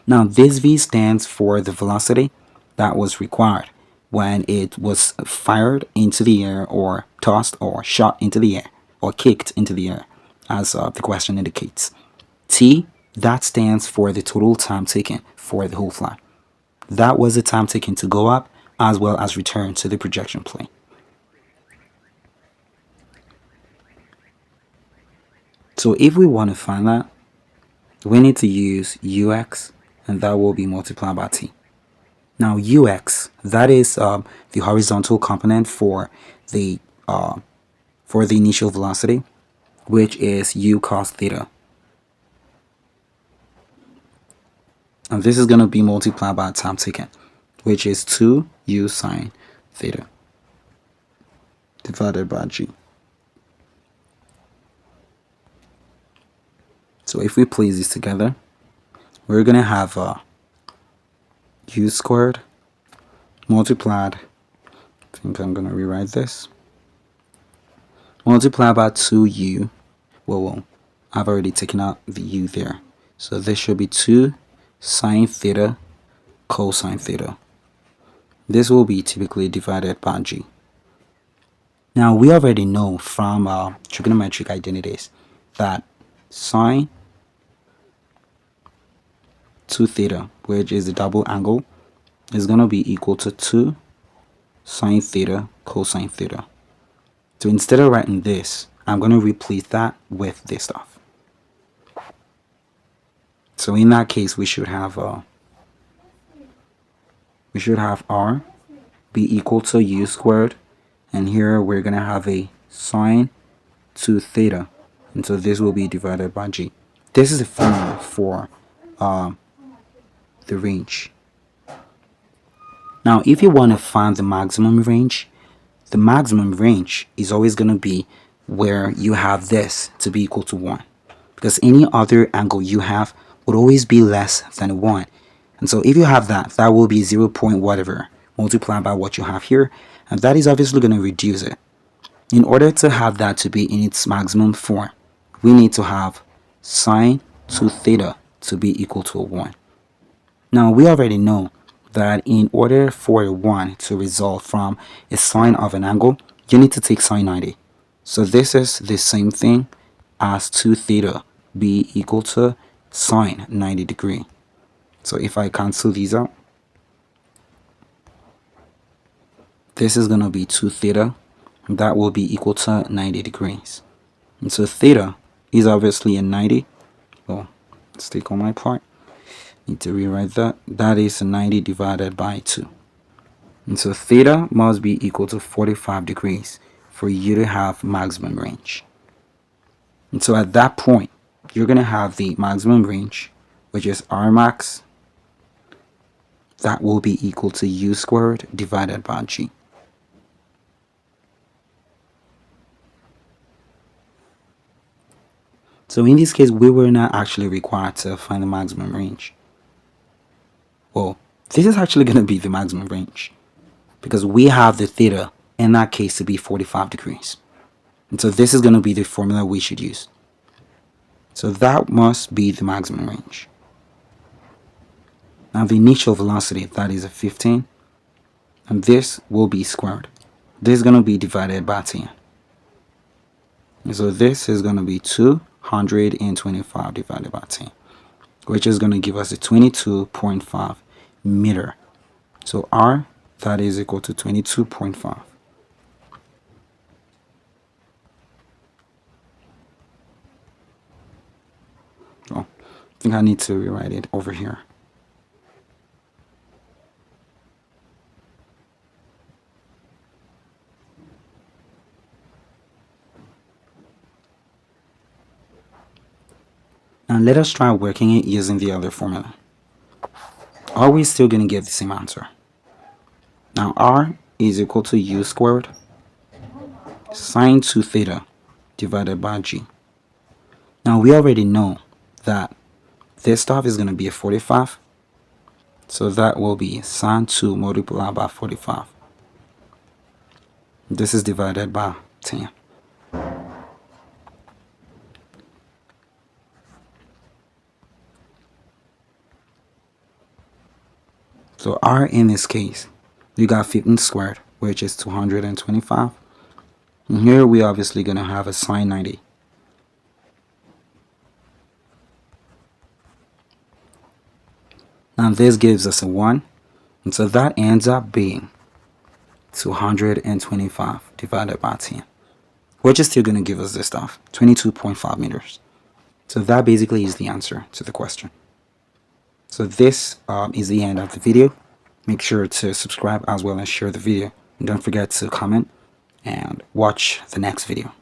Now this v stands for the velocity that was required when it was fired into the air or tossed or shot into the air or kicked into the air, as the question indicates. T, that stands for the total time taken for the whole flight. That was the time taken to go up as well as return to the projection plane. So if we want to find that, we need to use ux, and that will be multiplied by t. Now ux, that is the horizontal component for the initial velocity, which is u cos theta. And this is going to be multiplied by time taken, which is 2u sine theta divided by g. So if we place this together, we're going to have u squared multiplied, I think I'm going to rewrite this, multiplied by 2u, well, I've already taken out the u there. So this should be 2 sine theta cosine theta. This will be typically divided by g. Now we already know from trigonometric identities that sine 2 theta, which is the double angle, is going to be equal to 2 sine theta cosine theta. So instead of writing this, I'm going to replace that with this stuff. So in that case, we should have r be equal to u squared, and here we're going to have a sine 2 theta, and so this will be divided by g. This is the formula for the range. Now if you want to find the maximum range is always going to be where you have this to be equal to 1, because any other angle you have would always be less than 1. And so if you have that, that will be 0 point whatever multiplied by what you have here, and that is obviously going to reduce it. In order to have that to be in its maximum form, we need to have sine 2 theta to be equal to 1. Now we already know that in order for a 1 to result from a sine of an angle, you need to take sine 90. So this is the same thing as 2 theta be equal to sine 90 degree. So if I cancel these out, this is going to be 2 theta, and that will be equal to 90 degrees. And so theta is obviously a 90. Well, let's take on my part. Need to rewrite that. That is 90 divided by 2. And so theta must be equal to 45 degrees for you to have maximum range. And so at that point, you're going to have the maximum range, which is R max. That will be equal to u squared divided by g. So in this case, we were not actually required to find the maximum range. Well, this is actually going to be the maximum range, because we have the theta in that case to be 45 degrees. And so this is going to be the formula we should use. So that must be the maximum range. Now the initial velocity, that is a 15, and this will be squared. This is going to be divided by 10. And so this is going to be 225 divided by 10, which is going to give us a 22.5 meter. So R, that is equal to 22.5. Oh, I think I need to rewrite it over here. Now let us try working it using the other formula. Are we still going to get the same answer? Now R is equal to u squared sine 2 theta divided by g. Now we already know that this stuff is going to be a 45. So that will be sine 2 multiplied by 45. This is divided by 10. So R in this case, you got 15 squared, which is 225. And here we obviously going to have a sine 90. Now this gives us a 1. And so that ends up being 225 divided by 10. Which is still going to give us this stuff, 22.5 meters. So that basically is the answer to the question. So this is the end of the video. Make sure to subscribe as well as share the video. And don't forget to comment and watch the next video.